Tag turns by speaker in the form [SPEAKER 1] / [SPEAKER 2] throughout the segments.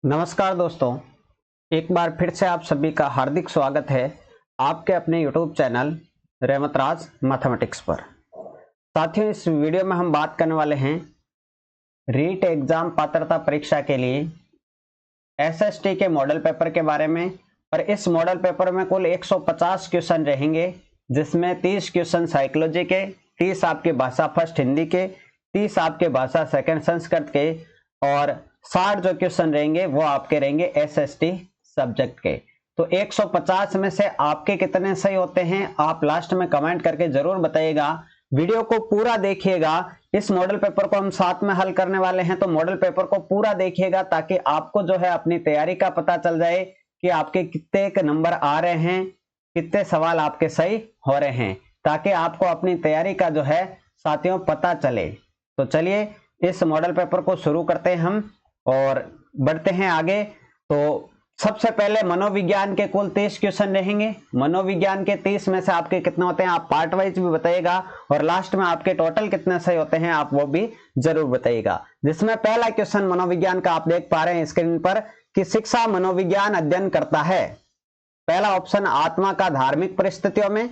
[SPEAKER 1] नमस्कार दोस्तों, एक बार फिर से आप सभी का हार्दिक स्वागत है आपके अपने YouTube चैनल रहमतराज मैथमेटिक्स पर। साथियों, इस वीडियो में हम बात करने वाले हैं रीट एग्जाम पात्रता परीक्षा के लिए SST के मॉडल पेपर के बारे में। और इस मॉडल पेपर में कुल 150 क्वेश्चन रहेंगे, जिसमें 30 क्वेश्चन साइकोलॉजी के, 30 आपके भाषा फर्स्ट हिंदी के, 30 आपके भाषा सेकंड संस्कृत के और 60 जो क्वेश्चन रहेंगे वो आपके रहेंगे SST सब्जेक्ट के। तो 150 में से आपके कितने सही होते हैं आप लास्ट में कमेंट करके जरूर बताइएगा। वीडियो को पूरा देखिएगा। इस मॉडल पेपर को हम साथ में हल करने वाले हैं, तो मॉडल पेपर को पूरा देखिएगा ताकि आपको जो है अपनी तैयारी का पता चल जाए कि आपके कितने नंबर आ रहे हैं, कितने सवाल आपके सही हो रहे हैं, ताकि आपको अपनी तैयारी का जो है साथियों पता चले। तो चलिए इस मॉडल पेपर को शुरू करते हैं हम और बढ़ते हैं आगे। तो सबसे पहले मनोविज्ञान के कुल 30 क्वेश्चन रहेंगे। मनोविज्ञान के 30 में से आपके कितने होते हैं आप पार्ट वाइज भी बताइएगा, और लास्ट में आपके टोटल कितने सही होते हैं आप वो भी जरूर बताइएगा। जिसमें पहला क्वेश्चन मनोविज्ञान का आप देख पा रहे हैं स्क्रीन पर कि शिक्षा मनोविज्ञान अध्ययन करता है। पहला ऑप्शन आत्मा का धार्मिक परिस्थितियों में,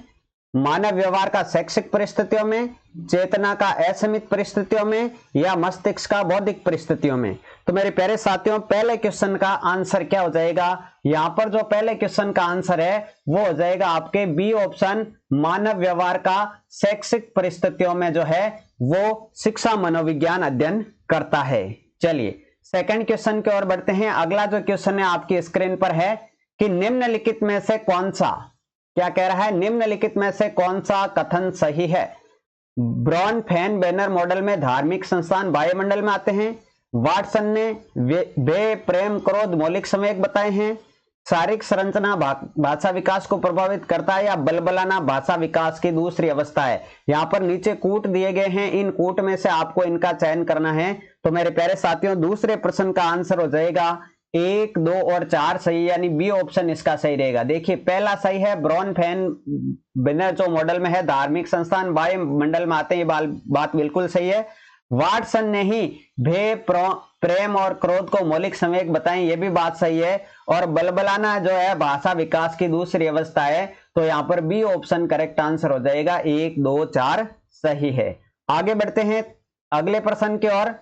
[SPEAKER 1] मानव व्यवहार का शैक्षिक परिस्थितियों में, चेतना का असीमित परिस्थितियों में या मस्तिष्क का बौद्धिक परिस्थितियों में। तो मेरे प्यारे साथियों, पहले क्वेश्चन का आंसर क्या हो जाएगा? यहां पर जो पहले क्वेश्चन का आंसर है वो हो जाएगा आपके बी ऑप्शन, मानव व्यवहार का शैक्षिक परिस्थितियों में जो है वो शिक्षा मनोविज्ञान अध्ययन करता है। चलिए सेकंड क्वेश्चन की ओर बढ़ते हैं। अगला जो क्वेश्चन है आपकी स्क्रीन पर है कि निम्नलिखित में से कौन सा, क्या कह रहा है, निम्नलिखित में से कौन सा कथन सही है? ब्रॉन फैन बैनर मॉडल में धार्मिक संस्थान वायुमंडल में आते हैं। वाटसन ने भय प्रेम क्रोध मौलिक संवेग बताए हैं। शारीरिक संरचना भाषा विकास को प्रभावित करता है या बलबलाना भाषा विकास की दूसरी अवस्था है। यहाँ पर नीचे कूट दिए गए हैं, इन कूट में से आपको इनका चयन करना है। तो मेरे प्यारे साथियों, दूसरे प्रश्न का आंसर हो जाएगा 1, 2 और 4 सही, यानी बी ऑप्शन इसका सही रहेगा। देखिए पहला सही है, ब्रॉन फैन बैनर जो मॉडल में है धार्मिक संस्थान वायुमंडल में आते हैं, ये बात बिल्कुल सही है। वाटसन ने ही भय प्रेम और क्रोध को मौलिक संवेग बताएं, ये भी बात सही है। और बलबलाना जो है भाषा विकास की दूसरी अवस्था है, तो यहाँ पर बी ऑप्शन करेक्ट आंसर हो जाएगा। 1, 2, 4 सही है। आगे बढ़ते हैं अगले प्रश्न की ओर।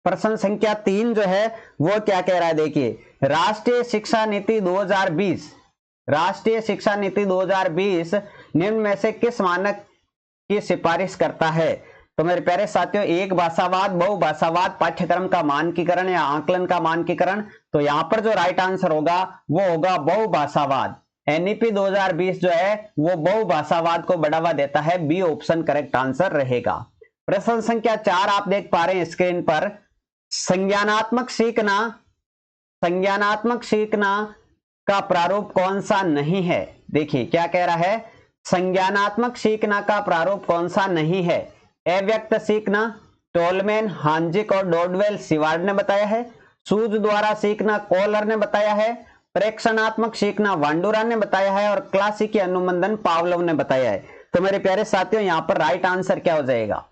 [SPEAKER 1] प्रश्न संख्या 3 जो है वो क्या कह रहा है? देखिए, राष्ट्रीय शिक्षा नीति 2020, राष्ट्रीय शिक्षा नीति 2020 निम्न में से किस मानक की सिफारिश करता है? तो मेरे प्यारे साथियों, एक भाषावाद, बहुभाषावाद, पाठ्यक्रम का मानकीकरण या आकलन का मानकीकरण। तो यहां पर जो राइट आंसर होगा वो होगा बहुभाषावाद। NEP 2020 जो है वो बहुभाषावाद को बढ़ावा देता है। बी ऑप्शन करेक्ट आंसर रहेगा। प्रश्न संख्या 4 आप देख पा रहे हैं स्क्रीन पर। संज्ञानात्मक सीखना का प्रारूप कौन सा नहीं है? देखिए क्या कह रहा है, संज्ञानात्मक सीखना का प्रारूप कौन सा नहीं है? अव्यक्त सीखना टोलमैन, हांजिक और डोडवेल सिवार्ड ने बताया है। सूझ द्वारा सीखना कोलर ने बताया है। प्रेक्षणात्मक सीखना वांडुरा ने बताया है और क्लासिकी अनुबंधन पावलोव ने बताया है। तो मेरे प्यारे साथियों, यहां पर राइट आंसर क्या हो जाएगा?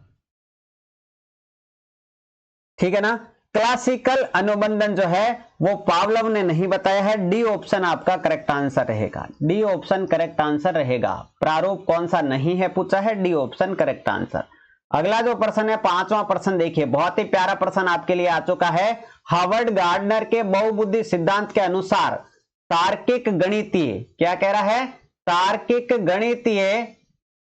[SPEAKER 1] ठीक है ना, क्लासिकल अनुबंधन जो है वो पावलोव ने नहीं बताया है। डी ऑप्शन आपका करेक्ट आंसर रहेगा। डी ऑप्शन करेक्ट आंसर रहेगा। प्रारूप कौन सा नहीं है पूछा है, डी ऑप्शन करेक्ट आंसर। अगला जो प्रश्न है 5वां प्रश्न, देखिए बहुत ही प्यारा प्रश्न आपके लिए आ चुका है। हार्वर्ड गार्डनर के बहुबुद्धि सिद्धांत के अनुसार तार्किक गणितीय, क्या कह रहा है, तार्किक गणितीय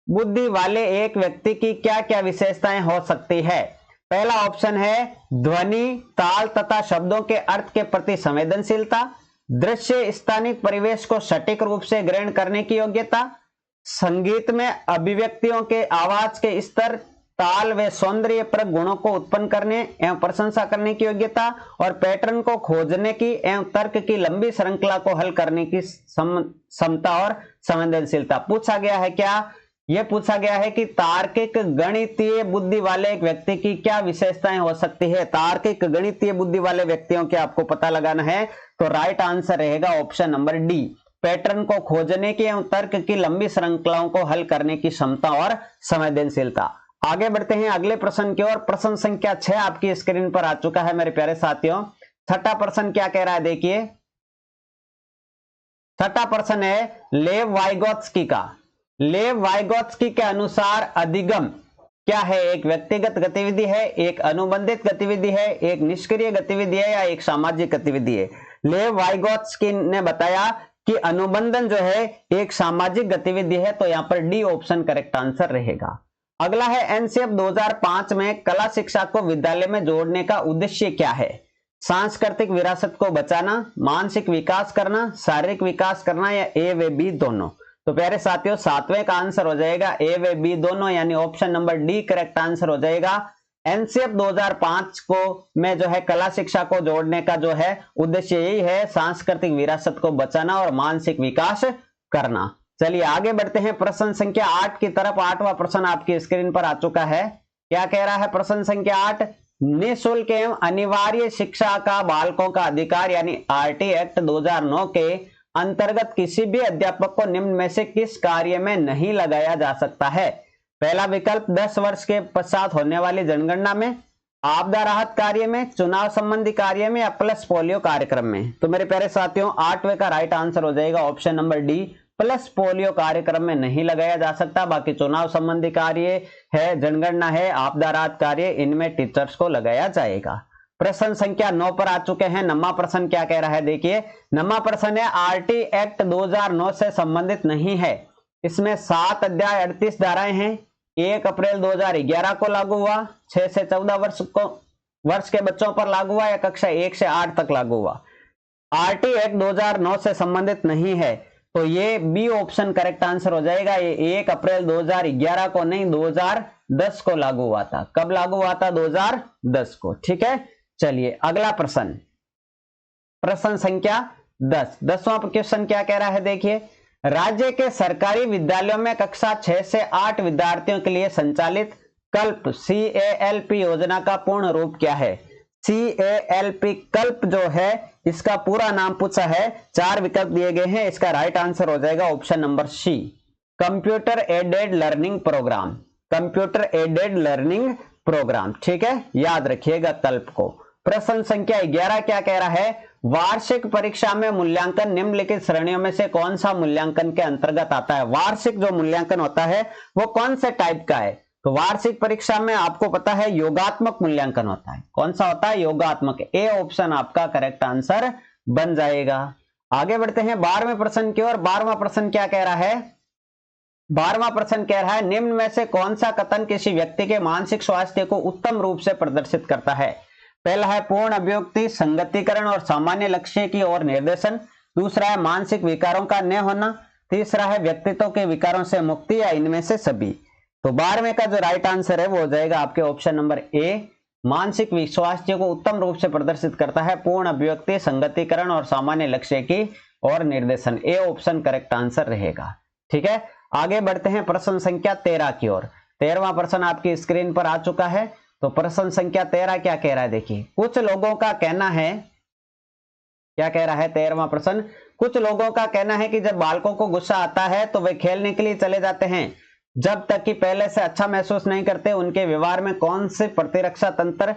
[SPEAKER 1] बुद्धि वाले एक व्यक्ति की क्या क्या विशेषताएं हो सकती है? पहला ऑप्शन है ध्वनि, ताल तथा शब्दों के अर्थ के प्रति संवेदनशीलता, दृश्य स्थानिक परिवेश को सटीक रूप से ग्रहण करने की योग्यता, संगीत में अभिव्यक्तियों के आवाज के स्तर, ताल व सौंदर्य पर गुणों को उत्पन्न करने एवं प्रशंसा करने की योग्यता, और पैटर्न को खोजने की एवं तर्क की लंबी श्रृंखला को हल करने की क्षमता और संवेदनशीलता। पूछा गया है क्या? यह पूछा गया है कि तार्किक गणितीय बुद्धि वाले एक व्यक्ति की क्या विशेषताएं हो सकती है। तार्किक गणितीय बुद्धि वाले व्यक्तियों के आपको पता लगाना है, तो राइट आंसर रहेगा ऑप्शन नंबर डी, पैटर्न को खोजने की एवं तर्क की लंबी श्रृंखलाओं को हल करने की क्षमता और संवेदनशीलता। आगे बढ़ते हैं अगले प्रश्न की ओर। प्रश्न संख्या 6 आपकी स्क्रीन पर आ चुका है मेरे प्यारे साथियों। छठा प्रश्न क्या कह रहा है देखिए, छठा प्रश्न है लेव वाइगोत्स्की का। लेव वाइगोत्स्की के अनुसार अधिगम क्या है? एक व्यक्तिगत गतिविधि है, एक अनुबंधित गतिविधि है, एक निष्क्रिय गतिविधि है या एक सामाजिक गतिविधि है? लेव वाइगोत्स्की ने बताया कि अनुबंधन जो है एक सामाजिक गतिविधि है, तो यहां पर डी ऑप्शन करेक्ट आंसर रहेगा। अगला है एनसीएफ 2005 में कला शिक्षा को विद्यालय में जोड़ने का उद्देश्य क्या है? सांस्कृतिक विरासत को बचाना, मानसिक विकास करना, शारीरिक विकास करना या ए व बी दोनों? तो प्यारे साथियों, सातवें का आंसर हो जाएगा ए व बी दोनों, यानी option number D correct answer हो जाएगा। एनसीएफ 2005 को में जो है कला शिक्षा को जोड़ने का जो है उद्देश्य यही है, सांस्कृतिक विरासत को बचाना और मानसिक विकास करना। चलिए आगे बढ़ते हैं प्रश्न संख्या 8 की तरफ। 8वां प्रश्न आपकी स्क्रीन पर आ चुका है। क्या कह रहा है प्रश्न संख्या 8? निःशुल्क एवं अनिवार्य शिक्षा का बालकों का अधिकार यानी आरटी एक्ट 2009 के अंतर्गत किसी भी अध्यापक को निम्न में से किस कार्य में नहीं लगाया जा सकता है? पहला विकल्प 10 वर्ष के पश्चात होने वाली जनगणना में, आपदा राहत कार्य में, चुनाव संबंधी कार्य में या प्लस पोलियो कार्यक्रम में? तो मेरे प्यारे साथियों, 8वें का राइट आंसर हो जाएगा option number D, plus polio कार्यक्रम में नहीं लगाया जा सकता। बाकी चुनाव संबंधी कार्य है, जनगणना है, आपदा राहत कार्य, इनमें टीचर्स को लगाया जाएगा। प्रश्न संख्या 9 पर आ चुके हैं। 9वां प्रश्न क्या कह रहा है देखिए, 9वां प्रश्न है आरटी एक्ट 2009 से संबंधित नहीं है। इसमें 7 अध्याय 38 धाराएं हैं। 1 अप्रैल 2011 को लागू हुआ, 6 से 14 वर्ष के बच्चों पर लागू हुआ या कक्षा 1 से 8 तक लागू हुआ। आरटी एक्ट 2009 से संबंधित नहीं है, तो ये बी ऑप्शन करेक्ट आंसर हो जाएगा। ये 1 अप्रैल 2011 को नहीं, 2010 को लागू हुआ था। कब लागू हुआ था? 2010 को। ठीक है, चलिए अगला प्रश्न, प्रश्न संख्या 10। 10वां क्वेश्चन क्या कह रहा है देखिए, राज्य के सरकारी विद्यालयों में कक्षा 6 से 8 विद्यार्थियों के लिए संचालित कल्प CALP योजना का पूर्ण रूप क्या है? CALP कल्प जो है इसका पूरा नाम पूछा है। 4 विकल्प दिए गए हैं, इसका राइट आंसर हो जाएगा option number C, computer aided learning program. Computer aided learning program, ठीक है, याद रखिएगा कल्प को। प्रश्न संख्या 11 क्या कह रहा है, वार्षिक परीक्षा में मूल्यांकन निम्नलिखित श्रेणियों में से कौन सा मूल्यांकन के अंतर्गत आता है? वार्षिक जो मूल्यांकन होता है वो कौन से टाइप का है? तो वार्षिक परीक्षा में आपको पता है योगात्मक मूल्यांकन होता है। कौन सा होता है? योगात्मक। ए ऑप्शन आपका करेक्ट आंसर बन जाएगा। आगे बढ़ते हैं 12वें प्रश्न की ओर। 12वां प्रश्न क्या कह रहा है? 12वां प्रश्न कह रहा है निम्न में से कौन सा कथन किसी व्यक्ति के मानसिक स्वास्थ्य को उत्तम रूप से प्रदर्शित करता है? पहला है पूर्ण अभिव्यक्ति, संगतिकरण और सामान्य लक्ष्य की ओर निर्देशन। दूसरा है मानसिक विकारों का न होना। तीसरा है व्यक्तित्व के विकारों से मुक्ति या इनमें से सभी। तो 12वें का जो राइट आंसर है वो हो जाएगा आपके ऑप्शन नंबर ए, मानसिक स्वास्थ्य को उत्तम रूप से प्रदर्शित करता है पूर्ण अभिव्यक्ति, संगतिकरण और सामान्य लक्ष्य की ओर निर्देशन। ए ऑप्शन करेक्ट आंसर रहेगा। ठीक है, आगे बढ़ते हैं प्रश्न संख्या 13 की ओर। 13वां प्रश्न आपकी स्क्रीन पर आ चुका है। तो प्रश्न संख्या 13 क्या कह रहा है देखिए, कुछ लोगों का कहना है, क्या कह रहा है 13वां प्रश्न, कुछ लोगों का कहना है कि जब बालकों को गुस्सा आता है तो वे खेलने के लिए चले जाते हैं जब तक कि पहले से अच्छा महसूस नहीं करते। उनके व्यवहार में कौन से प्रतिरक्षा तंत्र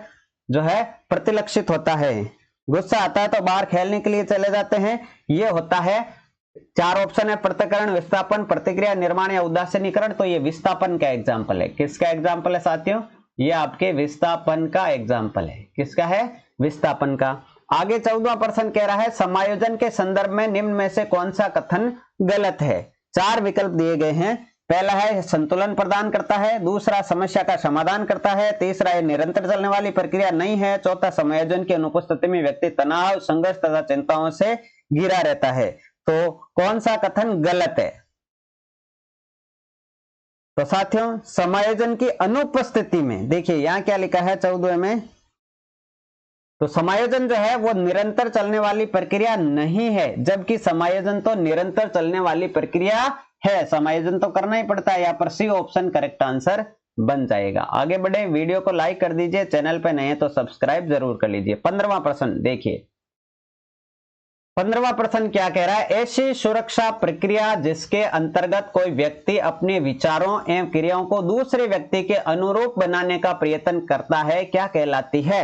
[SPEAKER 1] जो है प्रतिलक्षित होता है? गुस्सा आता है तो बाहर खेलने के लिए चले जाते हैं, ये होता है। 4 ऑप्शन है, पृथक्करण, विस्थापन, प्रतिक्रिया निर्माण या उदासीनीकरण। तो ये विस्थापन का एग्जाम्पल है। किसका एग्जाम्पल है साथियों? ये आपके विस्थापन का एग्जाम्पल है। किसका है? विस्थापन का। आगे 14वां प्रश्न कह रहा है समायोजन के संदर्भ में निम्न में से कौन सा कथन गलत है? 4 विकल्प दिए गए हैं। पहला है संतुलन प्रदान करता है, दूसरा समस्या का समाधान करता है, तीसरा ये निरंतर चलने वाली प्रक्रिया नहीं है, चौथा समायोजन की अनुपस्थिति में व्यक्ति तनाव, संघर्ष तथा चिंताओं से घिरा रहता है। तो कौन सा कथन गलत है? तो साथियों समायोजन की अनुपस्थिति में देखिए यहां क्या लिखा है 14 में, तो समायोजन जो है वो निरंतर चलने वाली प्रक्रिया नहीं है, जबकि समायोजन तो निरंतर चलने वाली प्रक्रिया है। समायोजन तो करना ही पड़ता है। यहाँ पर सी ऑप्शन करेक्ट आंसर बन जाएगा। आगे बढ़े, वीडियो को लाइक कर दीजिए, चैनल पे नए हैं तो सब्सक्राइब जरूर कर लीजिए। 15वां प्रश्न देखिए, 15वां प्रश्न क्या कह रहा है, ऐसी सुरक्षा प्रक्रिया जिसके अंतर्गत कोई व्यक्ति अपने विचारों एवं क्रियाओं को दूसरे व्यक्ति के अनुरूप बनाने का प्रयत्न करता है क्या कहलाती है?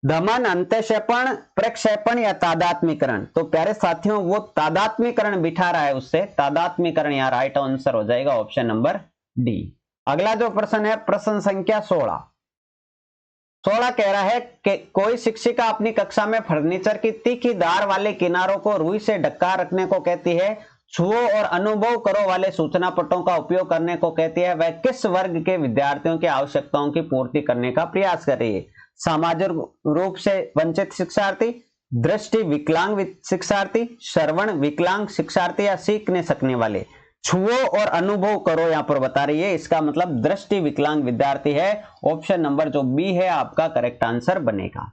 [SPEAKER 1] धमन, अंत्यक्षेपण, प्रक्षेपण या तादात्मीकरण। तो प्यारे साथियों वो तादात्मीकरण बिठा रहा है, उससे तादात्मीकरण यहाँ राइट आंसर हो जाएगा ऑप्शन नंबर डी। अगला जो प्रश्न है प्रश्न संख्या 16 कह रहा है कि कोई शिक्षिका अपनी कक्षा में फर्नीचर की तीखी धार वाले किनारों को रुई से ढका रखने को कहती है, छुओ और अनुभव करो वाले सूचना पटों का उपयोग करने को कहती है। वह किस वर्ग के विद्यार्थियों की आवश्यकताओं की पूर्ति करने का प्रयास कर रही है? सामाजिक रूप से वंचित शिक्षार्थी, दृष्टि विकलांग शिक्षार्थी, श्रवण विकलांग शिक्षार्थी या सीख नहीं सकने वाले। छुओ और अनुभव करो यहां पर बता रही है, इसका मतलब दृष्टि विकलांग विद्यार्थी है। ऑप्शन नंबर जो बी है आपका करेक्ट आंसर बनेगा।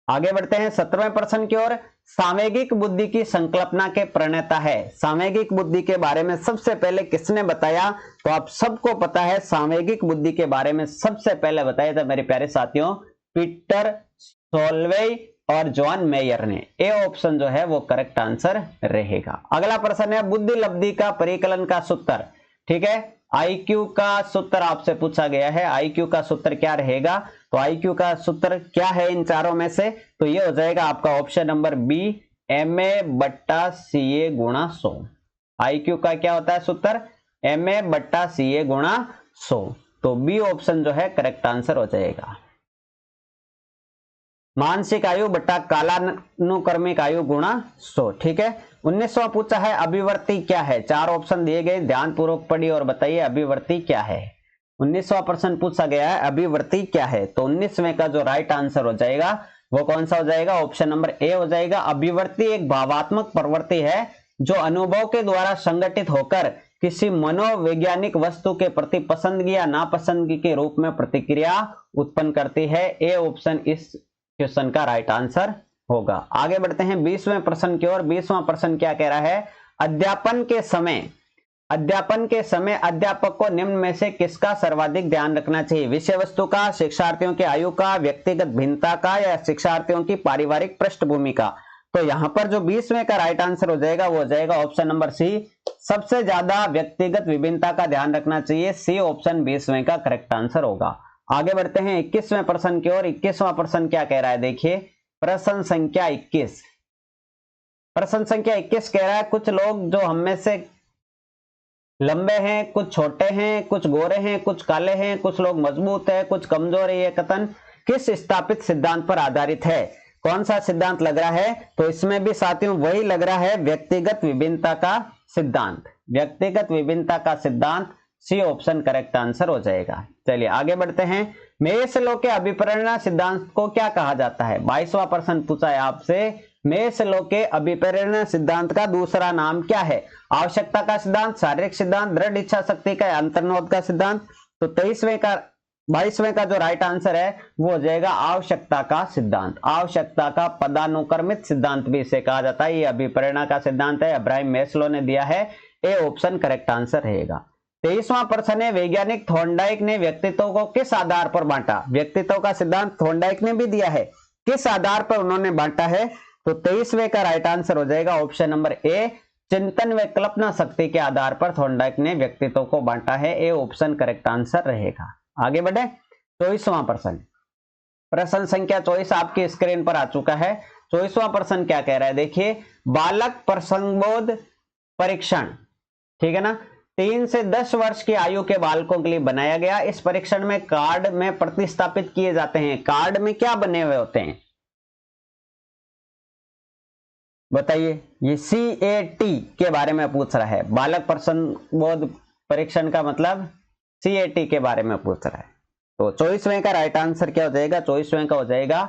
[SPEAKER 1] आगे बढ़ते हैं 17वें प्रश्न की ओर। सामयिक बुद्धि की संकल्पना के प्रणेता है। सामयिक बुद्धि के बारे में सबसे पहले किसने बताया? तो आप सबको पता है सामयिक बुद्धि के बारे में सबसे पहले बताया था मेरे प्यारे साथियों पीटर सोल्वे और जॉन मेयर ने। ए ऑप्शन जो है वो करेक्ट आंसर रहेगा। अगला प्रश्न है बुद्धि लब्धि का परिकलन का सूत्र। ठीक है, आईक्यू का सूत्र आपसे पूछा गया है। आईक्यू का सूत्र क्या रहेगा? तो आईक्यू का सूत्र क्या है इन चारों में से? तो ये हो जाएगा आपका ऑप्शन नंबर बी, MA/CA गुणा 100। आईक्यू का क्या होता है सूत्र? MA/CA गुणा 100। तो बी ऑप्शन जो है करेक्ट आंसर हो जाएगा। मानसिक आयु बट्टा कालानुक्रमिक आयु गुणा 100। ठीक है, 19वां पूछा है अभिवर्ती क्या है? चार ऑप्शन दिए गए, ध्यानपूर्वक पढ़िए और बताइए अभिवर्ती क्या है। 19वां प्रश्न पूछा गया है अभिवर्ती क्या है? तो 19वें का जो राइट आंसर हो जाएगा वो कौन सा हो जाएगा? ऑप्शन नंबर ए हो जाएगा। अभिवर्ती एक भावात्मक प्रवृत्ति है जो अनुभव के द्वारा संगठित होकर किसी मनोवैज्ञानिक वस्तु के प्रति पसंदगी या नापसंदगी के रूप में प्रतिक्रिया उत्पन्न करती है। ए ऑप्शन इस क्वेश्चन का राइट आंसर होगा। आगे बढ़ते हैं 20वें प्रश्न की ओर। 20वां प्रश्न क्या कह रहा है? अध्यापन के समय अध्यापक को निम्न में से किसका सर्वाधिक ध्यान रखना चाहिए? विषय वस्तु का, शिक्षार्थियों की आयु का, व्यक्तिगत भिन्नता का या शिक्षार्थियों की पारिवारिक पृष्ठभूमि का? तो यहां पर जो 20वें का राइट आंसर हो जाएगा वो हो जाएगा ऑप्शन नंबर सी, सबसे ज्यादा व्यक्तिगत विभिन्नता का ध्यान रखना चाहिए। सी ऑप्शन 20वें का करेक्ट आंसर होगा। आगे बढ़ते हैं 21वें प्रश्न की ओर। 21वां प्रश्न क्या कह रहा है? देखिए प्रश्न संख्या 21। प्रश्न संख्या 21 कह रहा है कुछ लोग जो हम में से लंबे हैं, कुछ छोटे हैं, कुछ गोरे हैं, कुछ काले हैं, कुछ लोग मजबूत है, कुछ कमजोर है। ये कथन किस स्थापित सिद्धांत पर आधारित है? कौन सा सिद्धांत लग रहा है? तो इसमें भी साथियों वही लग रहा है, व्यक्तिगत विभिन्नता का सिद्धांत। व्यक्तिगत विभिन्नता का सिद्धांत, सी ऑप्शन करेक्ट आंसर हो जाएगा। चलिए आगे बढ़ते हैं। मेस्लो के अभिप्रेरणा सिद्धांत को क्या कहा जाता है? 22वां प्रश्न पूछा है आपसे, मेस्लो के अभिप्रेरणा सिद्धांत का दूसरा नाम क्या है? आवश्यकता का सिद्धांत, शारीरिक सिद्धांत, दृढ़ इच्छा शक्ति का, अंतर्निहित का सिद्धांत। तो 22वें का जो राइट आंसर है वो हो जाएगा आवश्यकता का सिद्धांत। आवश्यकता का पदानुक्रमित सिद्धांत भी इसे कहा जाता है। ये अभिप्रेरणा का सिद्धांत है, अब्राहम मेस्लो ने दिया है। ए ऑप्शन करेक्ट आंसर रहेगा। 23वां प्रश्न है वैज्ञानिक थॉर्नडाइक ने व्यक्तित्व को किस आधार पर बांटा? व्यक्तित्व का सिद्धांत थॉर्नडाइक ने भी दिया है, किस आधार पर उन्होंने बांटा है? तो 23वें का राइट आंसर हो जाएगा ऑप्शन नंबर ए, चिंतन व कल्पना शक्ति के आधार पर थॉर्नडाइक ने व्यक्तित्व को बांटा है। ए ऑप्शन करेक्ट आंसर रहेगा। आगे बढ़े 24वां प्रश्न। प्रश्न संख्या 24 आपकी स्क्रीन पर आ चुका है। 24वां प्रश्न क्या कह रहा है? देखिए बालक प्रसंगबोध परीक्षण, ठीक है ना, 3 से 10 वर्ष की आयु के बालकों के लिए बनाया गया। इस परीक्षण में कार्ड में प्रतिस्थापित किए जाते हैं। कार्ड में क्या बने हुए होते हैं बताइए? ये CAT के बारे में पूछ रहा है। बालक प्रसंगबोध परीक्षण का मतलब CAT के बारे में पूछ रहा है। तो 24वें का राइट आंसर क्या हो जाएगा? 24वें का हो जाएगा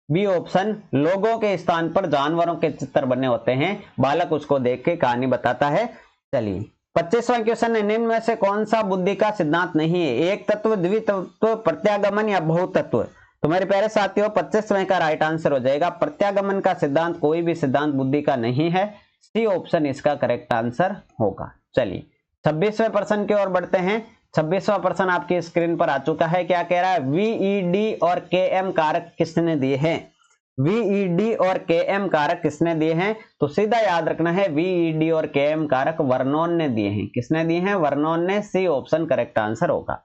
[SPEAKER 1] बी ऑप्शन, लोगों के स्थान पर जानवरों के चित्र बने होते हैं, बालक उसको देख के कहानी बताता है। चलिए 25वां क्वेश्चन है, निम्न में से कौन सा बुद्धि का सिद्धांत नहीं है? एक तत्व, द्वितत्व, प्रत्यागमन या बहुतत्व? तो मेरे प्यारे साथियों 25वें का राइट आंसर हो जाएगा प्रत्यागमन का सिद्धांत कोई भी सिद्धांत बुद्धि का नहीं है। सी ऑप्शन इसका करेक्ट आंसर होगा। चलिए 26वें प्रश्न की ओर बढ़ते हैं। 26वां प्रश्न आपकी स्क्रीन पर आ चुका है। क्या कह रहा है? VED और KM कारक किसने दिए हैं? VED और KM कारक किसने दिए हैं? तो सीधा याद रखना है, VED और KM कारक वर्नोन ने दिए हैं। किसने दिए हैं? वर्नोन ने। सी ऑप्शन करेक्ट आंसर होगा।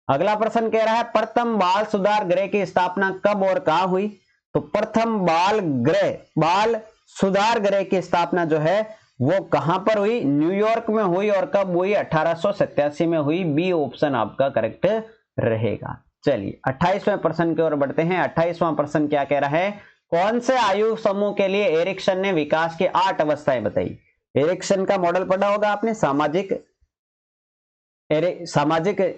[SPEAKER 1] अगला प्रश्न कह रहा है प्रथम बाल सुधार गृह की स्थापना कब और कहां हुई? तो प्रथम बाल सुधार गृह की स्थापना जो है वो कहां पर हुई? न्यूयॉर्क में हुई। और कब हुई? 1887 में हुई। बी ऑप्शन आपका करेक्ट रहेगा। चलिए 28वें प्रश्न की ओर बढ़ते हैं। 28वां प्रश्न क्या कह रहा है? कौन से आयु समूह के लिए एरिक्सन ने विकास की 8 अवस्थाएं बताई? एरिक्सन का मॉडल पढ़ा होगा आपने, सामाजिक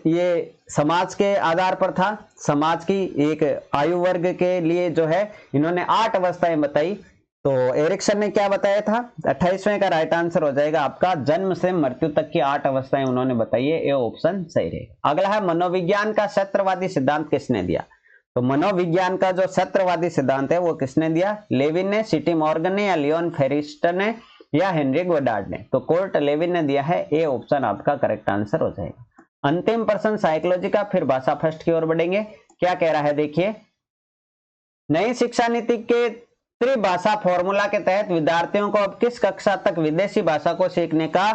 [SPEAKER 1] ये समाज के आधार पर था। समाज की एक आयु वर्ग के लिए जो है इन्होंने 8 अवस्थाएं बताई। तो एरिक्सन ने क्या बताया था? 28वें का राइट आंसर हो जाएगा आपका जन्म से मृत्यु तक की 8 अवस्थाएं उन्होंने बताई है। ये ऑप्शन सही रहेगा। अगला है मनोविज्ञान का क्षेत्रवादी सिद्धांत किसने दिया? तो मनोविज्ञान का जो क्षेत्रवादी सिद्धांत है वो किसने दिया? लेविन ने, सिटी मॉर्गन ने, या लियोन फेरिस्टर ने, या हेनरी गोडार्ड ने? तो कोर्ट लेविन ने दिया है। ए ऑप्शन आपका करेक्ट आंसर हो जाएगा। अंतिम प्रश्न साइकोलॉजी का, फिर भाषा फर्स्ट की ओर बढ़ेंगे। क्या कह रहा है देखिए, नई शिक्षा नीति के त्रिभाषा फॉर्मूला के तहत विद्यार्थियों को अब किस कक्षा तक विदेशी भाषा को सीखने का,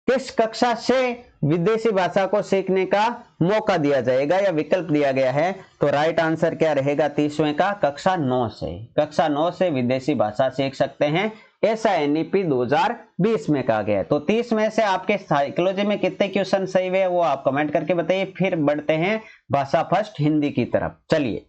[SPEAKER 1] किस कक्षा से विदेशी भाषा को सीखने का मौका दिया जाएगा या विकल्प दिया गया है? तो राइट आंसर क्या रहेगा 30वें का? कक्षा 9 से। कक्षा 9 से विदेशी भाषा सीख सकते हैं, ऐसा एनईपी 2020 में कहा गया है। तो 30 में से आपके साइकोलॉजी में कितने क्वेश्चन सही हुए वो आप कमेंट करके बताइए। फिर बढ़ते हैं भाषा फर्स्ट हिंदी की तरफ। चलिए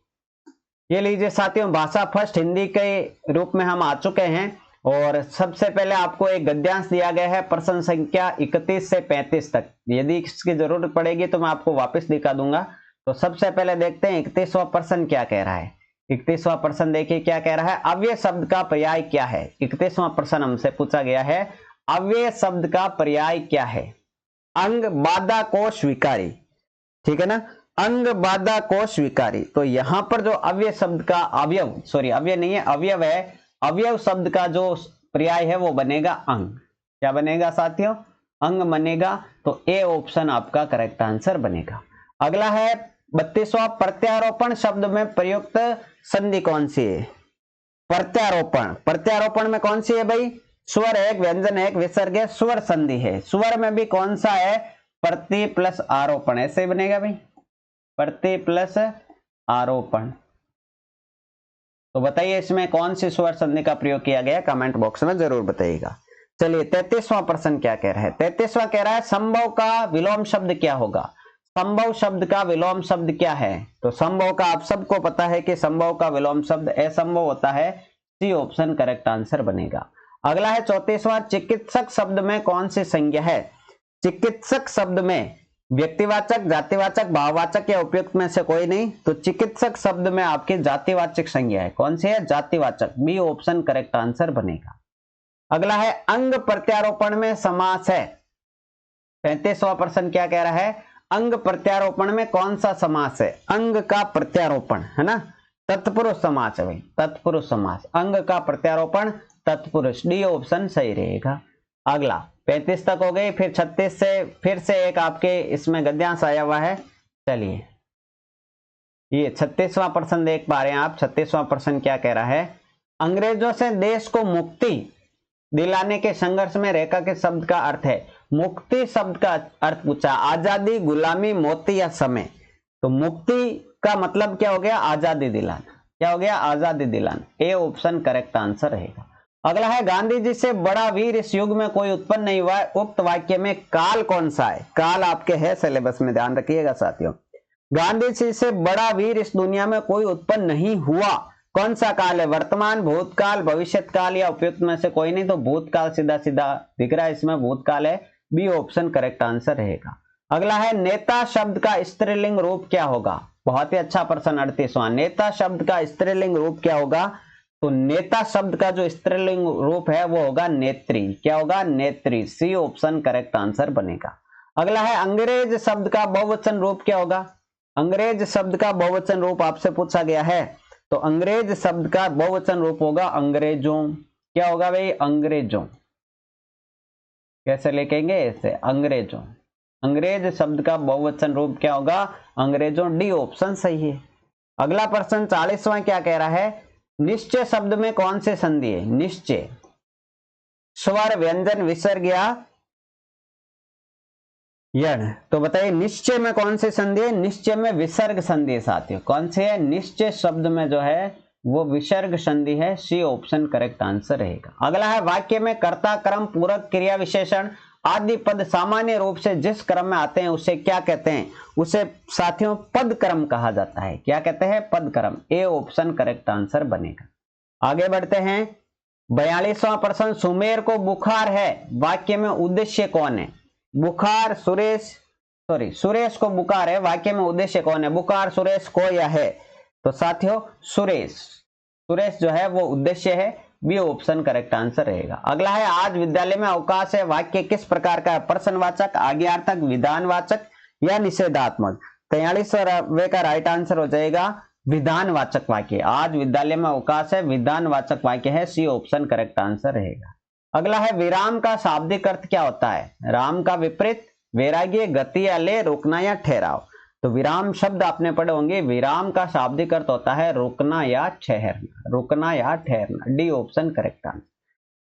[SPEAKER 1] ये लीजिए साथियों, भाषा फर्स्ट हिंदी के रूप में हम आ चुके हैं। और सबसे पहले आपको एक गद्यांश दिया गया है प्रश्न संख्या 31 से 35 तक। यदि इसकी जरूरत पड़ेगी तो मैं आपको वापस दिखा दूंगा। तो सबसे पहले देखते हैं 31वां प्रश्न क्या कह रहा है। 31वां प्रश्न देखिए क्या कह रहा है, अव्यय शब्द का पर्याय क्या है? 31वां प्रश्न हमसे पूछा गया है, अव्यय शब्द का पर्याय क्या है? अंग, बाधा, कोश, विकारी। ठीक है ना, अंग, बाधा, कोश, विकारी। तो यहां पर जो अव्यय शब्द का अव्यय नहीं है, अवयव है। अवयव शब्द का जो पर्याय है वो बनेगा अंग। क्या बनेगा साथियों? अंग बनेगा। तो ए ऑप्शन आपका करेक्ट आंसर बनेगा। अगला है 32वां, प्रत्यारोपण शब्द में प्रयुक्त संधि कौन सी है? प्रत्यारोपण में कौन सी है भाई? स्वर एक, व्यंजन एक, विसर्ग है, स्वर संधि है। स्वर में भी कौन सा है? प्रति प्लस आरोपण, ऐसे बनेगा भाई, प्रति प्लस आरोपण। तो बताइए इसमें कौन सी स्वर संधि का प्रयोग किया गया? कमेंट बॉक्स में जरूर बताइएगा। चलिए 33वां प्रश्न क्या कह रहा है? 33वां कह रहा है संभव का विलोम शब्द क्या होगा? संभव शब्द का विलोम शब्द क्या है? तो संभव का आप सबको पता है कि संभव का विलोम शब्द असंभव होता है। सी ऑप्शन करेक्ट आंसर बनेगा। अगला है 34वां, चिकित्सक शब्द में कौन सी संज्ञा है? चिकित्सक शब्द में व्यक्तिवाचक, जातिवाचक, भाववाचक या उपयुक्त में से कोई नहीं। तो चिकित्सक शब्द में आपकी जातिवाचक संज्ञा है। कौन सी है? जातिवाचक। बी ऑप्शन करेक्ट आंसर बनेगा। अगला है अंग प्रत्यारोपण में समास है। 35वां प्रश्न क्या कह रहा है? अंग प्रत्यारोपण में कौन सा समास है? अंग का प्रत्यारोपण है ना, तत्पुरुष समास है भाई, तत्पुरुष समास। अंग का प्रत्यारोपण तत्पुरुष। डी ऑप्शन सही रहेगा। अगला 35 तक हो गई। फिर 36 से फिर से एक आपके इसमें गद्यांश आया हुआ है। चलिए ये 36वां प्रश्न देख पा रहे हैं आप। 36वां प्रश्न क्या कह रहा है? अंग्रेजों से देश को मुक्ति दिलाने के संघर्ष में रेखा के शब्द का अर्थ है। मुक्ति शब्द का अर्थ पूछा, आजादी, गुलामी, मोती या समय। तो मुक्ति का मतलब क्या हो गया? आजादी दिलाना। क्या हो गया? आजादी दिलाना। ए ऑप्शन करेक्ट आंसर रहेगा। अगला है गांधी जी से बड़ा वीर इस युग में कोई उत्पन्न नहीं हुआ है। उक्त वाक्य में काल कौन सा है? काल आपके है सिलेबस में, ध्यान रखिएगा साथियों। गांधी जी से बड़ा वीर इस दुनिया में कोई उत्पन्न नहीं हुआ। कौन सा काल है? वर्तमान, भूतकाल, भविष्यत काल या उपयुक्त में से कोई नहीं। तो भूतकाल सीधा सीधा दिख रहा है इसमें, भूतकाल है। बी ऑप्शन करेक्ट आंसर रहेगा। अगला है नेता शब्द का स्त्रीलिंग रूप क्या होगा? बहुत ही अच्छा प्रश्न 38वां। नेता शब्द का स्त्रीलिंग रूप क्या होगा? तो नेता शब्द का जो स्त्रीलिंग रूप है वो होगा नेत्री। क्या होगा? नेत्री। सी ऑप्शन करेक्ट आंसर बनेगा। अगला है अंग्रेज शब्द का बहुवचन रूप क्या होगा? अंग्रेज शब्द का बहुवचन रूप आपसे पूछा गया है। तो अंग्रेज शब्द का बहुवचन रूप होगा अंग्रेजों। क्या होगा भाई? अंग्रेजों। कैसे लिखेंगे? ऐसे, अंग्रेजों। अंग्रेज शब्द का बहुवचन रूप क्या होगा? अंग्रेजों। डी ऑप्शन सही है। अगला प्रश्न 40वां क्या कह रहा है? निश्चय शब्द में कौन से संधि है? निश्चय, स्वर, व्यंजन, विसर्ग या यण। तो बताइए निश्चय में कौन सी संधि है? निश्चय में विसर्ग संधि है साथियों। कौन सी है? निश्चय शब्द में जो है वो विसर्ग संधि है। सी ऑप्शन करेक्ट आंसर रहेगा। अगला है वाक्य में कर्ता, कर्म, पूरक, क्रिया विशेषण आदि पद सामान्य रूप से जिस क्रम में आते हैं उसे क्या कहते हैं? उसे साथियों पद क्रम कहा जाता है। क्या कहते हैं? पद क्रम। ए ऑप्शन करेक्ट आंसर बनेगा। आगे बढ़ते हैं। 42वां प्रश्न, सुमेर को बुखार है, वाक्य में उद्देश्य कौन है? बुखार सुरेश को बुखार है, वाक्य में उद्देश्य कौन है? बुखार सुरेश को या है? तो साथियों सुरेश जो है वो उद्देश्य है। बी ऑप्शन करेक्ट आंसर रहेगा। अगला है आज विद्यालय में अवकाश है, वाक्य किस प्रकार का है? प्रश्नवाचक, आज्ञार्थक, विधानवाचक या निषेधात्मक? 43वें का राइट आंसर हो जाएगा विधानवाचक वाक्य। आज विद्यालय में अवकाश है, विधानवाचक वाक्य है। सी ऑप्शन करेक्ट आंसर रहेगा। अगला है विराम का शाब्दिक अर्थ क्या होता है? राम का विपरीत, वैराग्य, गति या लय, रुकना या ठहराव। तो विराम शब्द आपने पढ़े होंगे। विराम का शाब्दिक अर्थ होता है रुकना या ठहरना, रुकना या ठहरना। D option correct answer.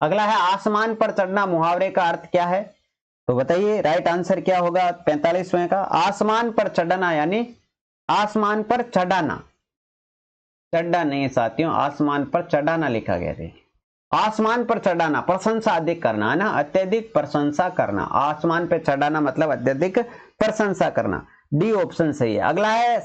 [SPEAKER 1] अगला है आसमान पर चढ़ना, मुहावरे का अर्थ क्या है? तो बताइए राइट आंसर क्या होगा 45वें का? आसमान पर चढ़ना यानी आसमान पर चढ़ाना, चढ़ना नहीं साथियों, आसमान पर चढ़ाना लिखा गया है। आसमान पर चढ़ाना प्रशंसा अधिक करना है ना, अत्यधिक प्रशंसा करना। आसमान पर चढ़ाना मतलब अत्यधिक प्रशंसा करना। डी ऑप्शन सही है। अगला है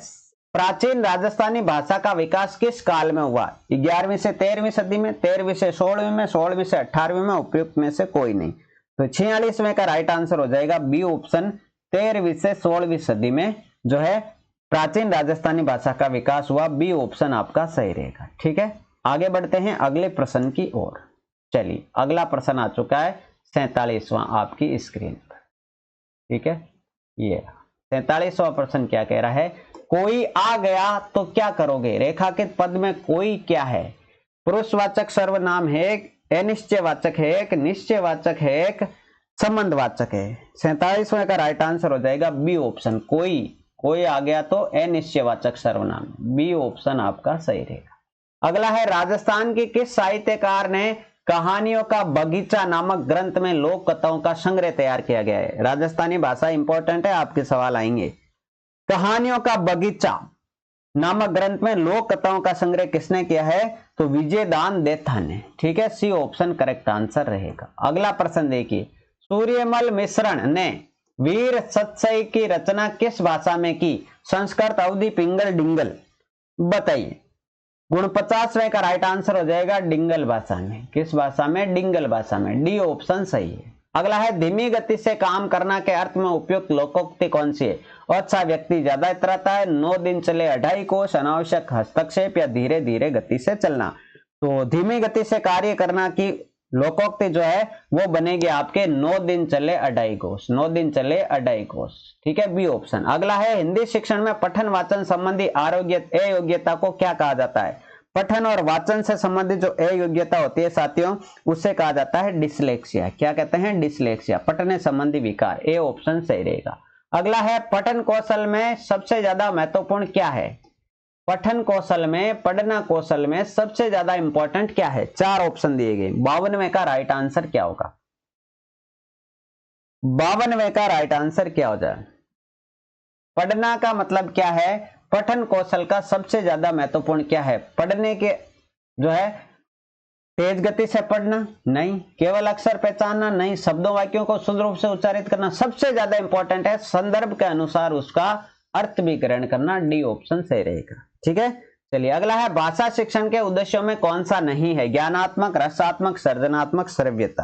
[SPEAKER 1] प्राचीन राजस्थानी भाषा का विकास किस काल में हुआ? 11वीं से 13वीं सदी में, 13वीं से 16वीं में, 16वीं से 18वीं में, उपयुक्त में से कोई नहीं। तो 46वें का राइट आंसर हो जाएगा बी ऑप्शन, 13वीं से 16वीं सदी में जो है प्राचीन राजस्थानी भाषा का विकास हुआ। बी ऑप्शन आपका सही रहेगा। ठीक है, आगे बढ़ते हैं अगले प्रश्न की ओर। चलिए अगला प्रश्न आ चुका है 47वां आपकी स्क्रीन पर। ठीक है, ये 47वां प्रश्न क्या कह रहा है? कोई आ गया तो क्या करोगे? रेखांकित पद में कोई क्या है? पुरुषवाचक सर्वनाम है, एक अनिश्चयवाचक है, एक निश्चयवाचक है, एक संबंधवाचक है। 47वें का राइट आंसर हो जाएगा बी ऑप्शन, कोई आ गया तो अनिश्चयवाचक सर्वनाम। बी ऑप्शन आपका सही रहेगा। अगला है राजस्थान के किस साहित्यकार ने कहानियों का बगीचा नामक ग्रंथ में लोक कथाओं का संग्रह तैयार किया गया है? राजस्थानी भाषा इंपॉर्टेंट है, आपके सवाल आएंगे। कहानियों का बगीचा नामक ग्रंथ में लोक कथाओं का संग्रह किसने किया है? तो विजयदान देथा ने। ठीक है, सी ऑप्शन करेक्ट आंसर रहेगा। अगला प्रश्न देखिए, सूर्यमल मिश्रण ने वीर सत्सई की रचना किस भाषा में की? संस्कृत, अवधी, पिंगल, डिंगल। बताइए। 49वें का राइट आंसर हो जाएगा डिंगल भाषा में। किस भाषा में? डिंगल भाषा में। डी ऑप्शन सही है। अगला है धीमी गति से काम करना के अर्थ में उपयुक्त लोकोक्ति कौन सी है? अच्छा व्यक्ति ज्यादा इतराता है, 9 दिन चले 2.5 कोस, अनावश्यक हस्तक्षेप या धीरे धीरे गति से चलना। तो धीमी गति से कार्य करना की लोकोक्ति जो है वो बनेगी आपके 9 दिन चले 2.5 कोस, 9 दिन चले 2.5 कोस। ठीक है, बी ऑप्शन। अगला है हिंदी शिक्षण में पठन वाचन संबंधी अयोग्यता को क्या कहा जाता है? पठन और वाचन से संबंधित जो अयोग्यता होती है साथियों उसे कहा जाता है डिसलेक्सिया। क्या कहते हैं? डिसलेक्सिया, पठन संबंधी विकार। ए ऑप्शन सही रहेगा। अगला है पठन कौशल में सबसे ज्यादा महत्वपूर्ण क्या है? पठन कौशल में, पढ़ना कौशल में सबसे ज्यादा इंपॉर्टेंट क्या है? 4 ऑप्शन दिए गए। 52वें का राइट आंसर क्या होगा? 52वें का राइट आंसर क्या हो जाए? पढ़ना का मतलब क्या है? पठन कौशल का सबसे ज्यादा महत्वपूर्ण क्या है? पढ़ने के जो है तेज गति से पढ़ना नहीं, केवल अक्षर पहचानना नहीं, शब्दों वाक्यों को शुद्ध रूप से उच्चारित करना। सबसे ज्यादा इंपॉर्टेंट है संदर्भ के अनुसार उसका अर्थ भी ग्रहण करना। डी ऑप्शन सही रहेगा। ठीक है, चलिए अगला है भाषा शिक्षण के उद्देश्यों में कौन सा नहीं है? ज्ञानात्मक, रसात्मक, सृजनात्मक, श्रव्यता।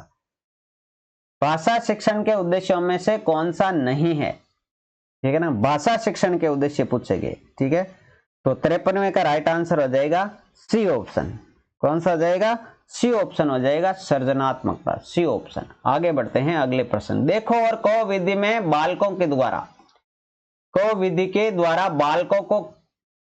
[SPEAKER 1] भाषा शिक्षण के उद्देश्यों में से कौन सा नहीं है? ठीक है ना, भाषा शिक्षण के उद्देश्य पूछे गए। ठीक है, तो 53वें का राइट आंसर हो जाएगा सी ऑप्शन। कौन सा हो जाएगा? सी ऑप्शन हो जाएगा, सृजनात्मकता। C option. आगे बढ़ते हैं अगले प्रश्न। देखो और कहो विधि में बालकों के द्वारा, कहो विधि के द्वारा बालकों को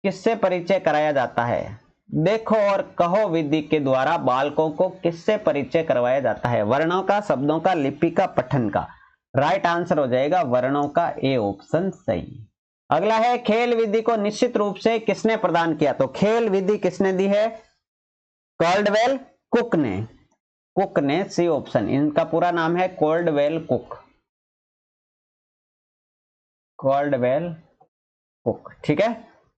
[SPEAKER 1] किससे परिचय कराया जाता है? देखो और कहो विधि के द्वारा बालकों को किससे परिचय करवाया जाता है? वर्णों का, शब्दों का, लिपि का, पठन का। राइट आंसर हो जाएगा वर्णों का। ए ऑप्शन सही। अगला है खेल विधि को निश्चित रूप से किसने प्रदान किया? तो खेल विधि किसने दी है? कॉल्डवेल कुक ने। C option. इनका पूरा नाम है कॉल्डवेल कुक। Caldwell cook. ठीक है,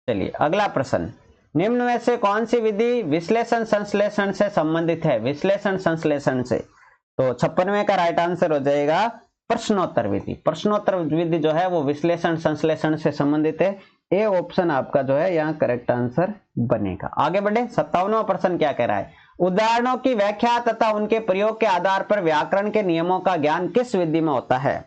[SPEAKER 1] चलिए अगला प्रश्न। निम्न में से कौन सी विधि विश्लेषण संश्लेषण से संबंधित है? विश्लेषण संश्लेषण से, तो 56वें का राइट आंसर हो जाएगा प्रश्नोत्तर विधि। प्रश्नोत्तर विधि जो है वो विश्लेषण संश्लेषण से संबंधित है। ए ऑप्शन आपका जो है यहाँ करेक्ट आंसर बनेगा। आगे बढ़े, 57वां प्रश्न क्या कह रहा है? उदाहरणों की व्याख्या तथा उनके प्रयोग के आधार पर व्याकरण के नियमों का ज्ञान किस विधि में होता है?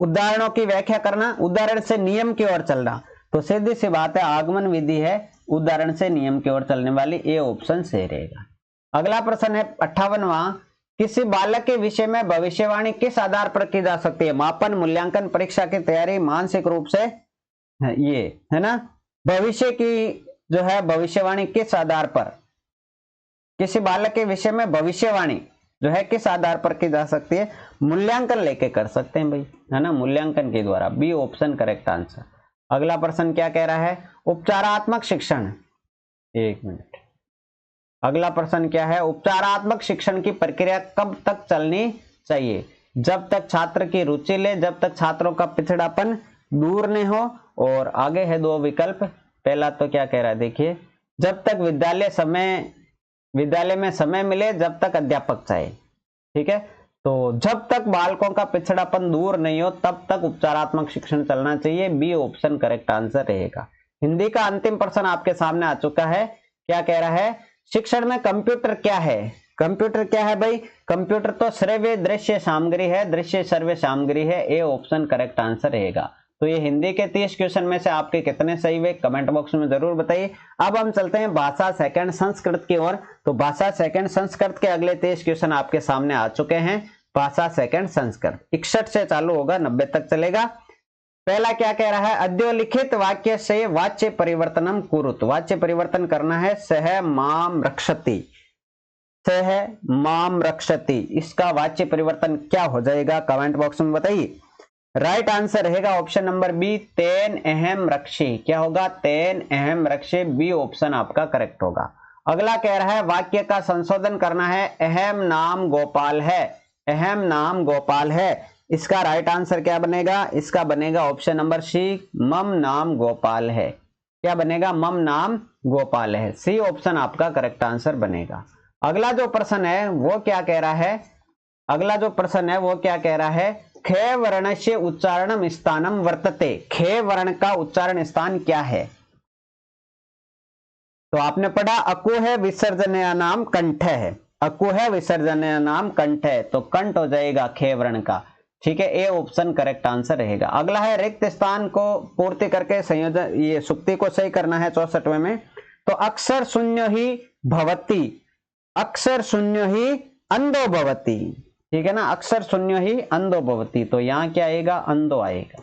[SPEAKER 1] उदाहरणों की व्याख्या करना, उदाहरण से नियम की ओर चलना, तो सीधी सी बात है आगमन विधि है उदाहरण से नियम की ओर चलने वाली। ए ऑप्शन सही रहेगा। अगला प्रश्न है 58वां, किसी बालक के विषय में भविष्यवाणी किस आधार पर की जा सकती है? मापन, मूल्यांकन, परीक्षा की तैयारी, मानसिक रूप से, ये है ना, भविष्य की जो है भविष्यवाणी किस आधार पर, किसी बालक के विषय में भविष्यवाणी जो है किस आधार पर की जा सकती है? मूल्यांकन लेके कर सकते हैं भाई, है ना, मूल्यांकन के द्वारा। B option correct answer. अगला प्रश्न क्या कह रहा है? उपचारात्मक शिक्षण, एक मिनट, अगला प्रश्न क्या है? उपचारात्मक शिक्षण की प्रक्रिया कब तक चलनी चाहिए? जब तक छात्र की रुचि ले, जब तक छात्रों का पिछड़ापन दूर नहीं हो, और आगे है दो विकल्प। पहला तो क्या कह रहा है देखिए, जब तक विद्यालय में समय मिले, जब तक अध्यापक चाहे। ठीक है, तो जब तक बालकों का पिछड़ापन दूर नहीं हो तब तक उपचारात्मक शिक्षण चलना चाहिए। बी ऑप्शन करेक्ट आंसर रहेगा। हिंदी का अंतिम प्रश्न आपके सामने आ चुका है। क्या कह रहा है? शिक्षण में कंप्यूटर क्या है? कंप्यूटर क्या है भाई? कंप्यूटर तो श्रव्य दृश्य सामग्री है, दृश्य श्रव्य सामग्री है। ए ऑप्शन करेक्ट आंसर रहेगा। तो ये हिंदी के 30 क्वेश्चन में से आपके कितने सही हुए कमेंट बॉक्स में जरूर बताइए। अब हम चलते हैं भाषा सेकंड संस्कृत की ओर। तो भाषा सेकंड संस्कृत के अगले 23 क्वेश्चन आपके सामने आ चुके हैं। भाषा सेकंड संस्कृत 61 से चालू होगा, 90 तक चलेगा। पहला क्या कह रहा है? अद्योलिखित वाक्य से वाच्य परिवर्तनम कुरुत। वाच्य परिवर्तन करना है। सह माम रक्षति, सह माम रक्षति, इसका वाच्य परिवर्तन क्या हो जाएगा? कमेंट बॉक्स में बताइए। राइट आंसर रहेगा ऑप्शन नंबर बी, तेन अहम रक्षी। क्या होगा? तेन अहम रक्षी। बी ऑप्शन आपका करेक्ट होगा। अगला कह रहा है वाक्य का संशोधन करना है। अहम नाम गोपाल है, अहम नाम गोपाल है, इसका राइट आंसर क्या बनेगा? इसका बनेगा ऑप्शन नंबर सी, मम नाम गोपाल है। क्या बनेगा? मम नाम गोपाल है। सी ऑप्शन आपका करेक्ट आंसर बनेगा। अगला जो प्रश्न है वो क्या कह रहा है? अगला जो प्रश्न है वो क्या कह रहा है? खे वर्ण से उच्चारणम स्थानम वर्तते। खे वर्ण का उच्चारण स्थान क्या है? तो आपने पढ़ा अकु है विसर्जनया नाम कंठ है, अकु है विसर्जनया नाम कंठ है, तो कंठ हो जाएगा खे वर्ण का। ठीक है, ए ऑप्शन करेक्ट आंसर रहेगा। अगला है रिक्त स्थान को पूर्ति करके संयोजन, ये सुक्ति को सही करना है 64वें में। तो अक्षर शून्य ही भवती, अक्षर शून्य ही अंधो भवती। ठीक है ना, अक्षर शून्य ही अंधो भवती, तो यहां क्या आएगा? अंधो आएगा।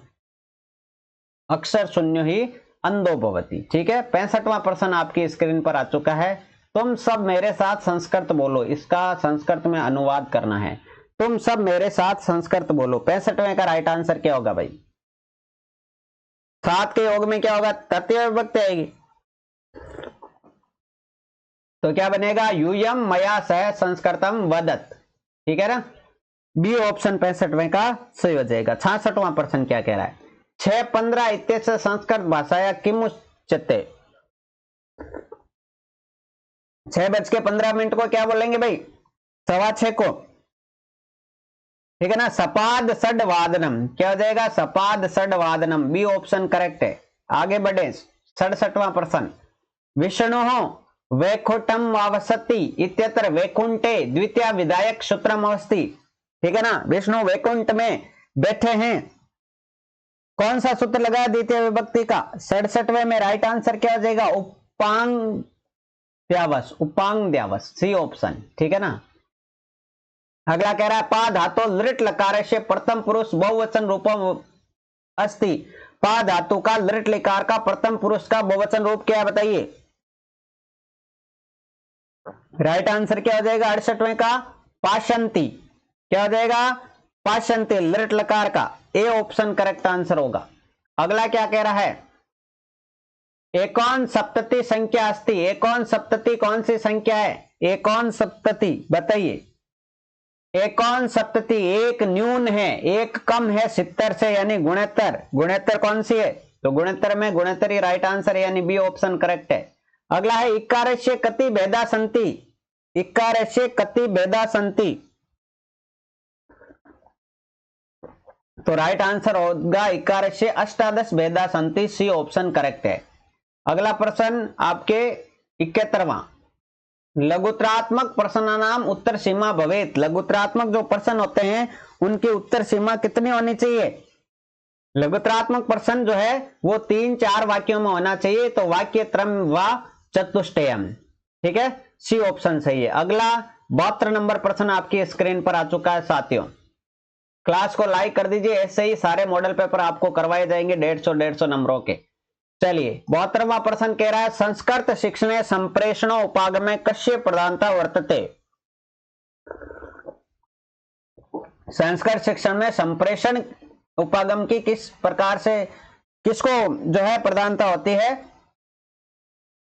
[SPEAKER 1] अक्षर शून्य ही अंधो भवती। ठीक है, 65वां प्रश्न आपकी स्क्रीन पर आ चुका है। तुम सब मेरे साथ संस्कृत बोलो, इसका संस्कृत में अनुवाद करना है। तुम सब मेरे साथ संस्कृत बोलो। 65वें का राइट आंसर क्या होगा भाई? 7 के योग में क्या होगा? तृतीय विभक्ति आएगी, तो क्या बनेगा? यूयम मया सह संस्कृतम वदत। ठीक है ना, बी ऑप्शन 65वें का सही हो जाएगा। 66वां प्रश्न क्या कह रहा है? 6:15 इत्यस्य संस्कृत भाषाया किम उच्यते। 6:15 को क्या बोलेंगे भाई? 6:15 को। ठीक है ना, सपाद षड वादनम। क्या हो जाएगा? सपाद षड वादनम। बी ऑप्शन करेक्ट है। आगे बढ़े, 67वां प्रश्न। विष्णु वैकुंठम वावसति इत्यत्र वैकुंठे द्वितीय विधायक सूत्रम अस्ति। ठीक है ना, विष्णु वैकुंठ में बैठे हैं, कौन सा सूत्र लगा द्वितीय विभक्ति का? 67वें में राइट आंसर क्या हो जाएगा? उपांग द्यावस, उपांग द्यावस। C option. ठीक है ना। अगला कह रहा है पा धातु लृट लकार से प्रथम पुरुष बहुवचन रूपम अस्ति। पा धातु का लृट लकार का प्रथम पुरुष का बहुवचन रूप क्या बताइए? राइट आंसर क्या हो जाएगा 68वें का? पाशंती। क्या हो जाएगा? पाशंती, लृट लकार का। ए ऑप्शन करेक्ट आंसर होगा। अगला क्या कह रहा है? एकोन सप्तति संख्या अस्ति। एकोन सप्तति कौन सी संख्या है? एकोन सप्तति बताइए। एकोन सप्तति एक न्यून है, एक कम है 70 से, यानी गुणोत्तर। गुणोत्तर कौन सी है? तो गुणोत्तर में गुणोत्तर ही राइट आंसर है, यानी बी ऑप्शन करेक्ट है। अगला है इकारस्य कति भेदा संति, इकारस्य कति भेदा संति, तो राइट आंसर होगा इकारस्य अष्टादश भेदा संति, सी ऑप्शन करेक्ट है। अगला प्रश्न आपके 71वां, लघुत्रात्मक प्रश्नानाम उत्तर सीमा भवेत, लघुत्रात्मक जो प्रश्न होते हैं उनकी उत्तर सीमा कितनी होनी चाहिए? लघुत्रात्मक प्रश्न जो है वो 3-4 वाक्यों में होना चाहिए, तो वाक्य त्रम व चतुष्टयम, ठीक है, सी ऑप्शन सही है। अगला 72 नंबर प्रश्न आपकी स्क्रीन पर आ चुका है साथियों। क्लास को लाइक कर दीजिए, ऐसे ही सारे मॉडल पेपर आपको करवाए जाएंगे 150 नंबरों के। चलिए 72वां प्रश्न कह रहा है, संस्कृत शिक्षणे संप्रेषण उपागमे कस्य प्रधानता वर्तते, संस्कृत शिक्षण में संप्रेषण उपागम की किस प्रकार से किसको जो है प्रधानता होती है?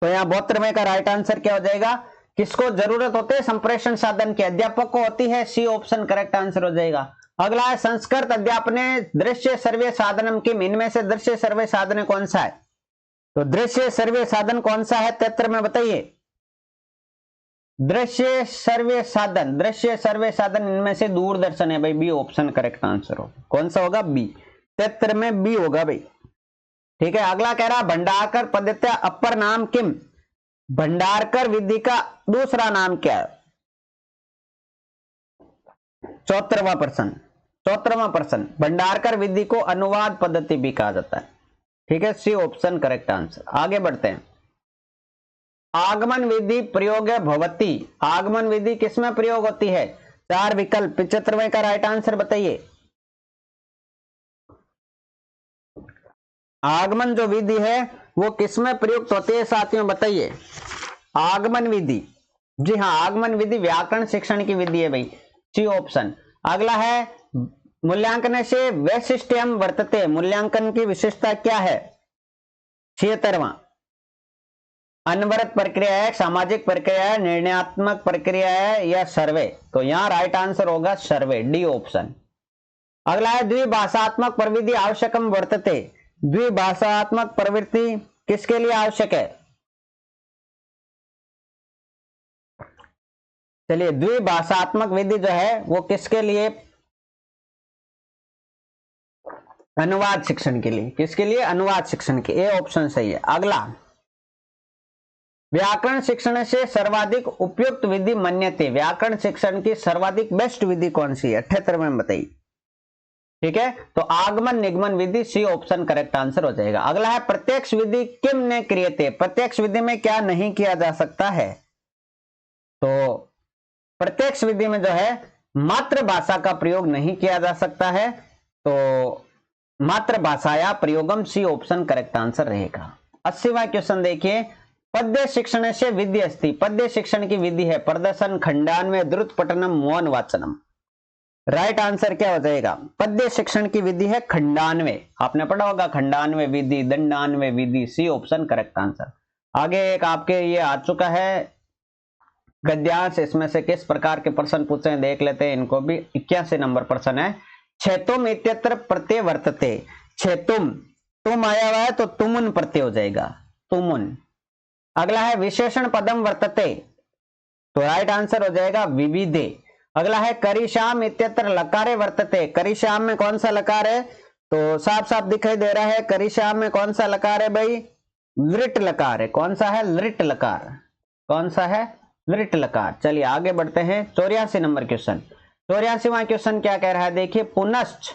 [SPEAKER 1] तो यहाँ 72वें का राइट आंसर क्या हो जाएगा? किसको जरूरत होती है संप्रेषण साधन की? अध्यापक को होती है, सी ऑप्शन करेक्ट आंसर हो जाएगा। अगला है संस्कृत अध्यापने दृश्य सर्वे साधनम किम, इनमें से दृश्य सर्वे साधन कौन सा है? तो दृश्य सर्वे साधन कौन सा है 73 में बताइए? दृश्य सर्वे साधन, दृश्य सर्वे साधन इनमें से दूरदर्शन है भाई, बी ऑप्शन करेक्ट आंसर हो। कौन सा होगा? बी, 73 में बी होगा भाई, ठीक है। अगला कह रहा भंडारकर पद्धति अपर नाम किम, भंडारकर विधि का दूसरा नाम क्या है? 74वां प्रश्न, भंडारकर विधि को अनुवाद पद्धति भी कहा जाता है, ठीक है, सी ऑप्शन करेक्ट आंसर। आगे बढ़ते हैं, आगमन विधि प्रयोग भवती, आगमन विधि किसमें प्रयोग होती है? 4 विकल्प, 75वें का राइट आंसर बताइए। आगमन जो विधि है वो किसमें प्रयुक्त होती है साथियों बताइए? आगमन विधि, जी हाँ, आगमन विधि व्याकरण शिक्षण की विधि है भाई, सी ऑप्शन। अगला है मूल्यांकन से वैशिष्ट्यम वर्तते, मूल्यांकन की विशेषता क्या है? 76वां, अनवरत प्रक्रिया है, सामाजिक प्रक्रिया है, निर्णयात्मक प्रक्रिया है या सर्वे? तो यहां राइट आंसर होगा सर्वे, डी ऑप्शन। अगला है द्विभाषात्मक प्रवृत्ति आवश्यकम वर्तते, द्विभाषात्मक प्रवृत्ति किसके लिए आवश्यक है? चलिए, द्विभाषात्मक विधि जो है वो किसके लिए? अनुवाद शिक्षण के लिए, किसके लिए? अनुवाद शिक्षण के, ए ऑप्शन सही है। अगला, व्याकरण शिक्षण से सर्वाधिक उपयुक्त विधि मन्यते, व्याकरण शिक्षण की सर्वाधिक बेस्ट विधि कौन सी है? 78 में बताइए, ठीक है। तो आगमन निगमन विधि, सी ऑप्शन करेक्ट आंसर हो जाएगा। अगला है प्रत्यक्ष विधि किम न क्रियते, प्रत्यक्ष विधि में क्या नहीं किया जा सकता है? तो प्रत्यक्ष विधि में जो है मातृभाषा का प्रयोग नहीं किया जा सकता है, तो मातृभाषाया प्रयोगम, सी ऑप्शन करेक्ट आंसर रहेगा। 80वां क्वेश्चन देखिए, पद्य शिक्षण से विधि अस्ति, पद्य शिक्षण की विधि है प्रदर्शन, खंडान्वय, द्रुत पठनम, मौन वाचनम। राइट आंसर क्या हो जाएगा? पद्य शिक्षण की विधि है खंडान्वय, आपने पढ़ा होगा खंडान्वय विधि, दंडान्वय विधि, सी ऑप्शन करेक्ट आंसर। आगे एक आपके ये आ चुका है गद्यांश, इसमें से किस प्रकार के प्रश्न पूछे हैं देख लेते हैं इनको भी। 81 नंबर प्रश्न है, छेतुम इत्यत्र प्रत्यय वर्तते, छेतुम, तुम आया हुआ है तो तुमुन प्रत्यय हो जाएगा, तुमुन। अगला है विशेषण पदम वर्तते, तो राइट आंसर हो जाएगा विविधे। अगला है करिश्याम इत्यत्र लकारे वर्तते, करिश्याम में कौन सा लकार है? तो साफ साफ दिखाई दे रहा है, करिश्याम में कौन सा लकार है भाई? लृट लकार है। कौन सा है? लृट लकार। कौन सा है? लृट लकार। चलिए आगे बढ़ते हैं, 84 नंबर क्वेश्चन। 84वां क्वेश्चन क्या कह रहा है देखिए, पुनश्च,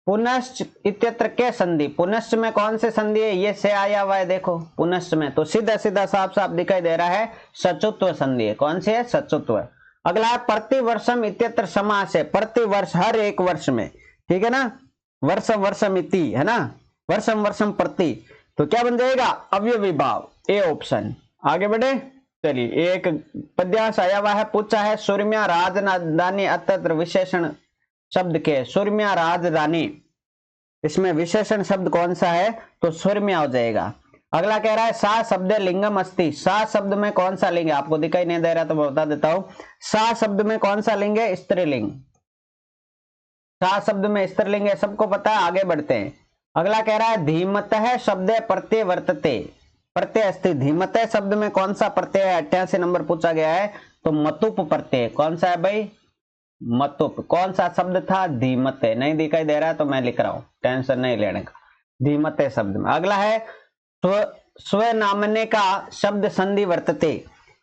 [SPEAKER 1] पुनश्च इत्यत्र के संधि, पुनश्च में कौन से संधि है? ये से आया हुआ है देखो पुनश्च में, तो सीधा सीधा साफ साफ दिखाई दे रहा है सचुत्व संधि है। कौन सी है? सचुत्व। अगला है प्रतिवर्षम इत्यत्र समास है, प्रतिवर्ष, हर एक वर्ष में, ठीक है ना, वर्षम वर्षम इति, है ना, वर्षम वर्षम प्रति, तो क्या बन जाएगा? अवयवी भाव, ए ऑप्शन। आगे बढ़े, चलिए एक पद्यांश आया हुआ है, पूछा है सूर्म्या राजधानी अत्यत्र विशेषण शब्द के, सूर्म्या राजधानी, इसमें विशेषण शब्द कौन सा है? तो सूर्म्या हो जाएगा। अगला कह रहा है सा शब्द लिंगम अस्ति, सा शब्द में कौन सा लिंग है? आपको दिखाई नहीं दे रहा तो मैं बता देता हूं, सा शब्द में कौन सा लिंग है? स्त्रीलिंग, सा शब्द में स्त्रीलिंग है, सबको पता है। आगे बढ़ते हैं, अगला कह रहा है धीमतः शब्द प्रत्यय वर्तते, प्रत्यय अस्ति। धीमतः शब्द में कौन सा प्रत्यय है? 88 नंबर पूछा गया है, तो मतुप प्रत्यय। कौन सा है भाई? मतुप। कौन सा शब्द था? धीमते। नहीं दिखाई दे रहा है तो मैं लिख रहा हूं, टेंशन नहीं लेने का। धीमते शब्द में। अगला है स्व नामने का शब्द संधि वर्तते।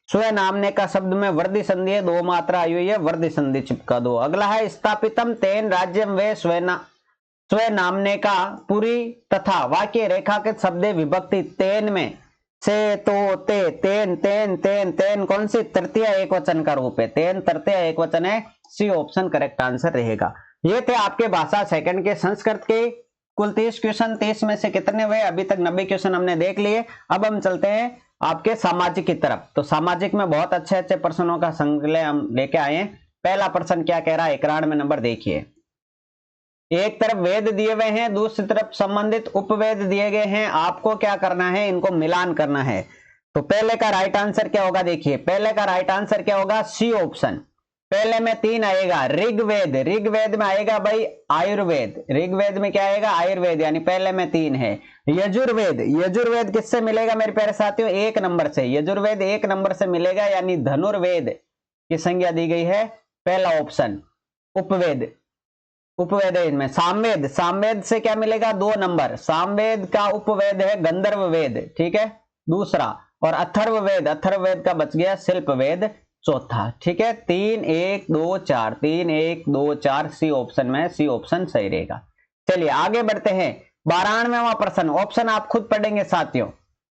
[SPEAKER 1] स्व नामने का शब्द में वर्दी संधि है, 2 मात्रा आई हुई है, वर्दी संधि चिपका दो। अगला है स्थापितम तेन राज्यम वे स्व नामने का पूरी तथा वाक्य रेखाकृत शब्द विभक्ति तेन में से, तो, ते, तेन, तेन, तेन, तेन कौन सी? तृतीय एक वचन का रूप है। तेन तृतीय एक वचन है। सी ऑप्शन करेक्ट आंसर रहेगा। ये थे आपके भाषा सेकंड के संस्कृत के कुल 30 क्वेश्चन। 30 में से कितने हुए? अभी तक 90 क्वेश्चन हमने देख लिए। अब हम चलते हैं आपके सामाजिक की तरफ। तो सामाजिक में बहुत अच्छे अच्छे प्रश्नों का संग्रह हम लेके आए हैं। पहला प्रश्न क्या कह रहा है? 91 नंबर देखिए। एक तरफ वेद दिए हुए हैं, दूसरी तरफ संबंधित उपवेद दिए गए हैं। आपको क्या करना है? इनको मिलान करना है। तो पहले का राइट आंसर क्या होगा? देखिए, पहले का राइट आंसर क्या होगा? C option. पहले में 3 आएगा, ऋग्वेद। ऋग्वेद में आएगा भाई आयुर्वेद। ऋग्वेद में क्या आएगा? आयुर्वेद, यानी पहले में 3 है। यजुर्वेद, यजुर्वेद किससे मिलेगा मेरे प्यारे साथियों? 1 नंबर से। यजुर्वेद 1 नंबर से मिलेगा, यानी धनुर्वेद की संज्ञा दी गई है। पहला ऑप्शन। उपवेद, उपवेद है इनमें। सामवेद, सामवेद से क्या मिलेगा? 2 नंबर। सामवेद का उपवेद है गंधर्व वेद, ठीक है, दूसरा। और अथर्ववेद, अथर्ववेद का बच गया शिल्पवेद, चौथा, ठीक है। 3 1 2 4, 3 1 2 4 सी ऑप्शन में, सी ऑप्शन सही रहेगा। चलिए आगे बढ़ते हैं। 92वां प्रश्न, ऑप्शन आप खुद पढ़ेंगे साथियों,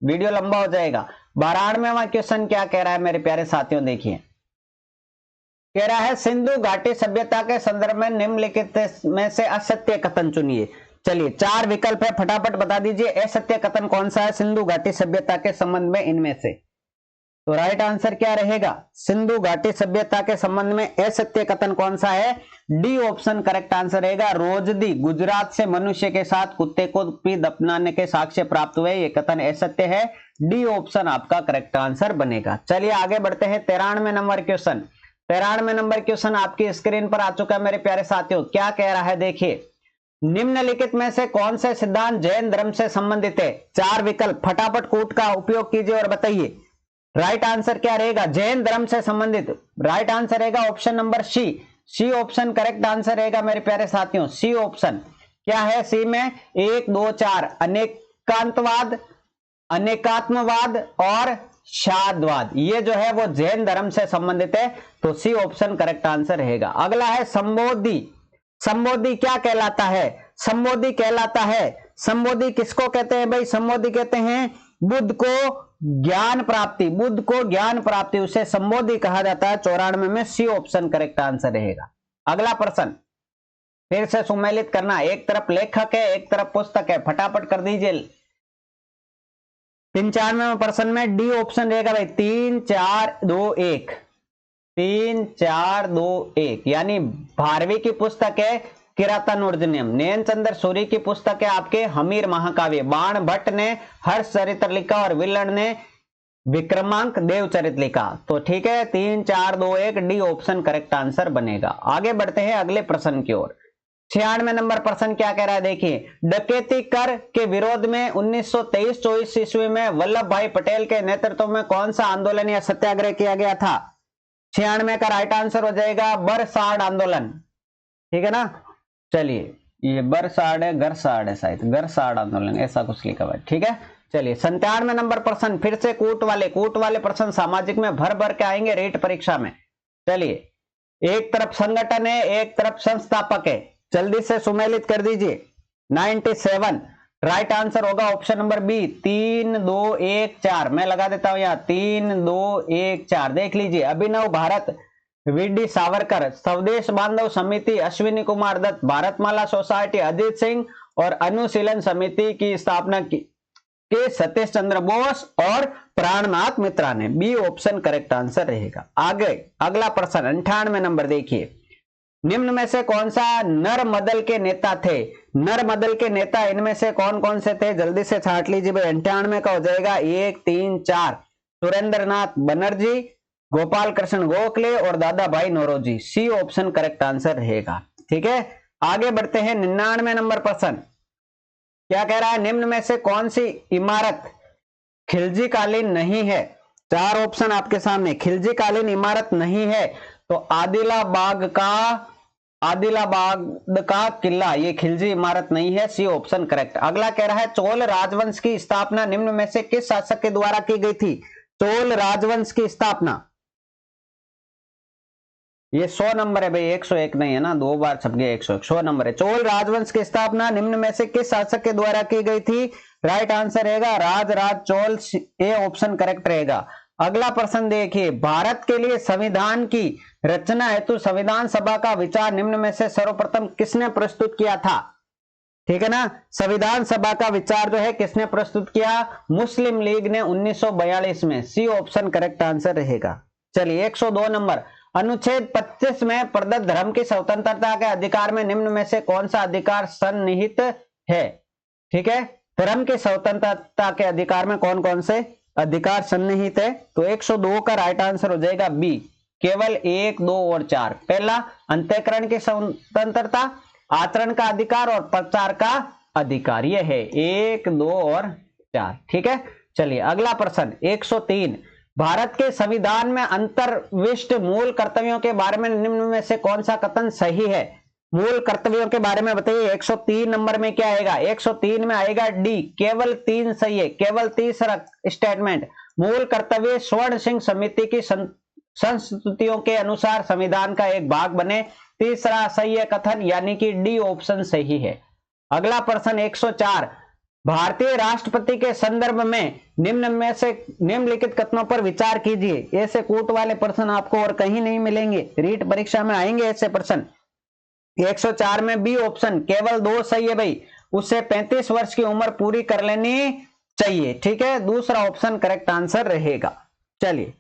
[SPEAKER 1] वीडियो लंबा हो जाएगा। 92वां क्वेश्चन क्या कह रहा है मेरे प्यारे साथियों? देखिए, कह रहा है सिंधु घाटी सभ्यता के संदर्भ में निम्नलिखित में से असत्य कथन चुनिए। चलिए 4 विकल्प है, फटाफट बता दीजिए असत्य कथन कौन सा है सिंधु घाटी सभ्यता के संबंध में इनमें से। तो राइट आंसर क्या रहेगा? सिंधु घाटी सभ्यता के संबंध में असत्य कथन कौन सा है? डी ऑप्शन करेक्ट आंसर रहेगा। रोजदी, गुजरात से मनुष्य के साथ कुत्ते को भी दफनाने के साक्ष्य प्राप्त हुए, ये कथन असत्य है। डी ऑप्शन आपका करेक्ट आंसर बनेगा। चलिए आगे बढ़ते हैं। 93 नंबर क्वेश्चन, 93 नंबर क्वेश्चन आपकी स्क्रीन पर आ चुका है मेरे प्यारे साथियों। क्या कह रहा है? देखिए, निम्नलिखित में से कौन से सिद्धांत जैन धर्म से संबंधित है? 4 विकल्प, फटाफट कूट का उपयोग कीजिए और बताइए राइट आंसर क्या रहेगा? जैन धर्म से संबंधित राइट आंसर रहेगा option number C. C option correct answer रहेगा मेरे प्यारे साथियों। सी ऑप्शन क्या है? सी में 1 2 4 अनेकांतवाद, अनेकात्मवाद और शादवाद, ये जो है वो जैन धर्म से संबंधित है। तो सी ऑप्शन करेक्ट आंसर रहेगा। अगला है संबोधि। संबोधि क्या कहलाता है? संबोधि कहलाता है, संबोधि किसको कहते हैं भाई? संबोधि कहते हैं बुद्ध को ज्ञान प्राप्ति, बुद्ध को ज्ञान प्राप्ति, उसे संबोधि कहा जाता है। 94 में सी ऑप्शन करेक्ट आंसर रहेगा। अगला प्रश्न फिर से सुमेलित करना, एक तरफ लेखक है एक तरफ पुस्तक है, फटाफट कर दीजिए। 93वें प्रश्न में डी ऑप्शन रहेगा भाई, 3 4 2 1, 3 4 2 1, यानी 12वीं की पुस्तक है किरातार्जुनीयम। नयन चंद्र सूरी की पुस्तक है आपके हमीर महाकाव्य। बाण भट्ट ने हर्ष चरित्र लिखा और विलन ने विक्रमांक देव चरित्र लिखा। तो ठीक है, 3 4 2 1 डी ऑप्शन करेक्ट आंसर बनेगा। आगे बढ़ते हैं अगले प्रश्न की ओर। 96 नंबर प्रश्न क्या कह रहा है? देखिए, डकैती कर के विरोध में 1923-24 ईस्वी में वल्लभ भाई पटेल के नेतृत्व में कौन सा आंदोलन या सत्याग्रह किया गया था? 96 का राइट आंसर हो जाएगा बरसाड़ आंदोलन, ठीक है ना। चलिए, ये बरसाड़ है, गरसाड़ है, शायद गरसाड़ आंदोलन ऐसा कुछ लिखा हुआ है, ठीक है। चलिए 97 नंबर प्रश्न फिर से कूट वाले प्रश्न सामाजिक में भर भर के आएंगे रेट परीक्षा में। चलिए, एक तरफ संगठन है एक तरफ संस्थापक है, जल्दी से सुमेलित कर दीजिए। 97 राइट आंसर होगा ऑप्शन नंबर बी, 3 2 1 4। मैं लगा देता हूं यहाँ 3 2 1 4। देख लीजिए, अभिनव भारत, वीडी सावरकर, स्वदेश बांधव समिति, अश्विनी कुमार दत्त, भारतमाला सोसाइटी, अजीत सिंह और अनुशीलन समिति की स्थापना की के सतीश चंद्र बोस और प्राणनाथ मित्रा ने। बी ऑप्शन करेक्ट आंसर रहेगा। आगे अगला प्रश्न 98 नंबर देखिए, निम्न में से कौन सा नर मदल के नेता थे? नर मदल के नेता इनमें से कौन कौन से थे? जल्दी से छांट लीजिए भाई। 98 का हो जाएगा 1 3 4, सुरेंद्र नाथ बनर्जी, गोपाल कृष्ण गोखले और Dadabhai Naoroji. C option correct answer रहेगा, ठीक है। आगे बढ़ते हैं 99 नंबर प्रश्न। क्या कह रहा है, निम्न में से कौन सी इमारत खिलजी कालीन नहीं है? चार ऑप्शन आपके सामने, खिलजी कालीन इमारत नहीं है तो आदिलाबाद का किला ये खिलजी इमारत नहीं है, सी ऑप्शन करेक्ट। अगला कह रहा है चोल राजवंश की स्थापना निम्न में से किस शासक के द्वारा की गई थी? चोल राजवंश की स्थापना, ये 100 नंबर है भाई, 101 नहीं है ना, 2 बार छप गया 101, 100 नंबर है। चोल राजवंश की स्थापना निम्न में से किस शासक के द्वारा की गई थी? राइट आंसर रहेगा राज चोल, ए ऑप्शन करेक्ट रहेगा। अगला प्रश्न देखिए, भारत के लिए संविधान की रचना हेतु संविधान सभा का विचार निम्न में से सर्वप्रथम किसने प्रस्तुत किया था? ठीक है ना, संविधान सभा का विचार जो है किसने प्रस्तुत किया? मुस्लिम लीग ने 1942 में, सी ऑप्शन करेक्ट आंसर रहेगा। चलिए 102 नंबर, अनुच्छेद 25 में प्रदत्त धर्म की स्वतंत्रता के अधिकार में निम्न में से कौन सा अधिकार सन्निहित है? ठीक है, धर्म की स्वतंत्रता के अधिकार में कौन कौन से अधिकार सन्निहित है? तो 102 का राइट आंसर हो जाएगा बी, केवल 1, 2 और 4। पहला अंतःकरण की स्वतंत्रता, आचरण का अधिकार और प्रचार का अधिकार, ये है 1, 2 और 4। ठीक है, चलिए अगला प्रश्न 103, भारत के संविधान में अंतर्विष्ट मूल कर्तव्यों के बारे में निम्न में से कौन सा कथन सही है? मूल कर्तव्यों के बारे में बताइए। 103 नंबर में क्या आएगा? 103 में आएगा डी, केवल 3 सही है, केवल तीसरा स्टेटमेंट, मूल कर्तव्य स्वर्ण सिंह समिति की संस्तुतियों के अनुसार संविधान का एक भाग बने, तीसरा सही है कथन, यानी कि डी ऑप्शन सही है। अगला प्रश्न 104, भारतीय राष्ट्रपति के संदर्भ में निम्न में से निम्नलिखित कथनों पर विचार कीजिए। ऐसे कूट वाले प्रश्न आपको और कहीं नहीं मिलेंगे, रीट परीक्षा में आएंगे ऐसे प्रश्न। 104 में बी ऑप्शन, केवल 2 सही है भाई, उससे 35 वर्ष की उम्र पूरी कर लेनी चाहिए। ठीक है, दूसरा ऑप्शन करेक्ट आंसर रहेगा। चलिए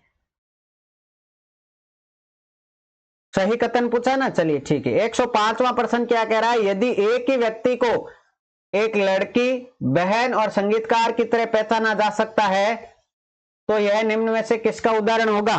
[SPEAKER 1] सही कथन पूछा ना, चलिए ठीक है। 105वां प्रश्न क्या कह रहा है, यदि एक ही व्यक्ति को एक लड़की, बहन और संगीतकार की तरह पहचाना जा सकता है तो यह निम्न में से किसका उदाहरण होगा?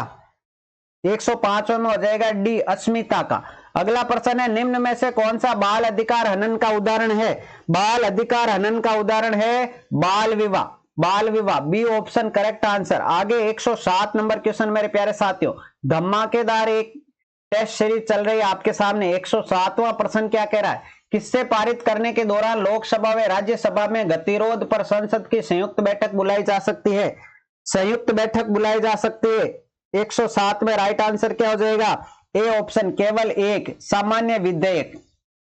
[SPEAKER 1] 105 में हो जाएगा डी, अस्मिता का। अगला प्रश्न है, निम्न में से कौन सा बाल अधिकार हनन का उदाहरण है? बाल अधिकार हनन का उदाहरण है बाल विवाह, बाल विवाह, बी ऑप्शन करेक्ट आंसर। आगे 107 नंबर क्वेश्चन मेरे प्यारे साथियों, धमाकेदार एक टेस्ट सीरीज चल रही है आपके सामने। 107वां प्रश्न क्या कह रहा है, किससे पारित करने के दौरान लोकसभा व राज्यसभा में गतिरोध पर संसद की संयुक्त बैठक बुलाई जा सकती है? संयुक्त बैठक बुलाई जा सकती है। 107 में राइट आंसर क्या हो जाएगा? ए ऑप्शन, केवल 1, सामान्य विधेयक।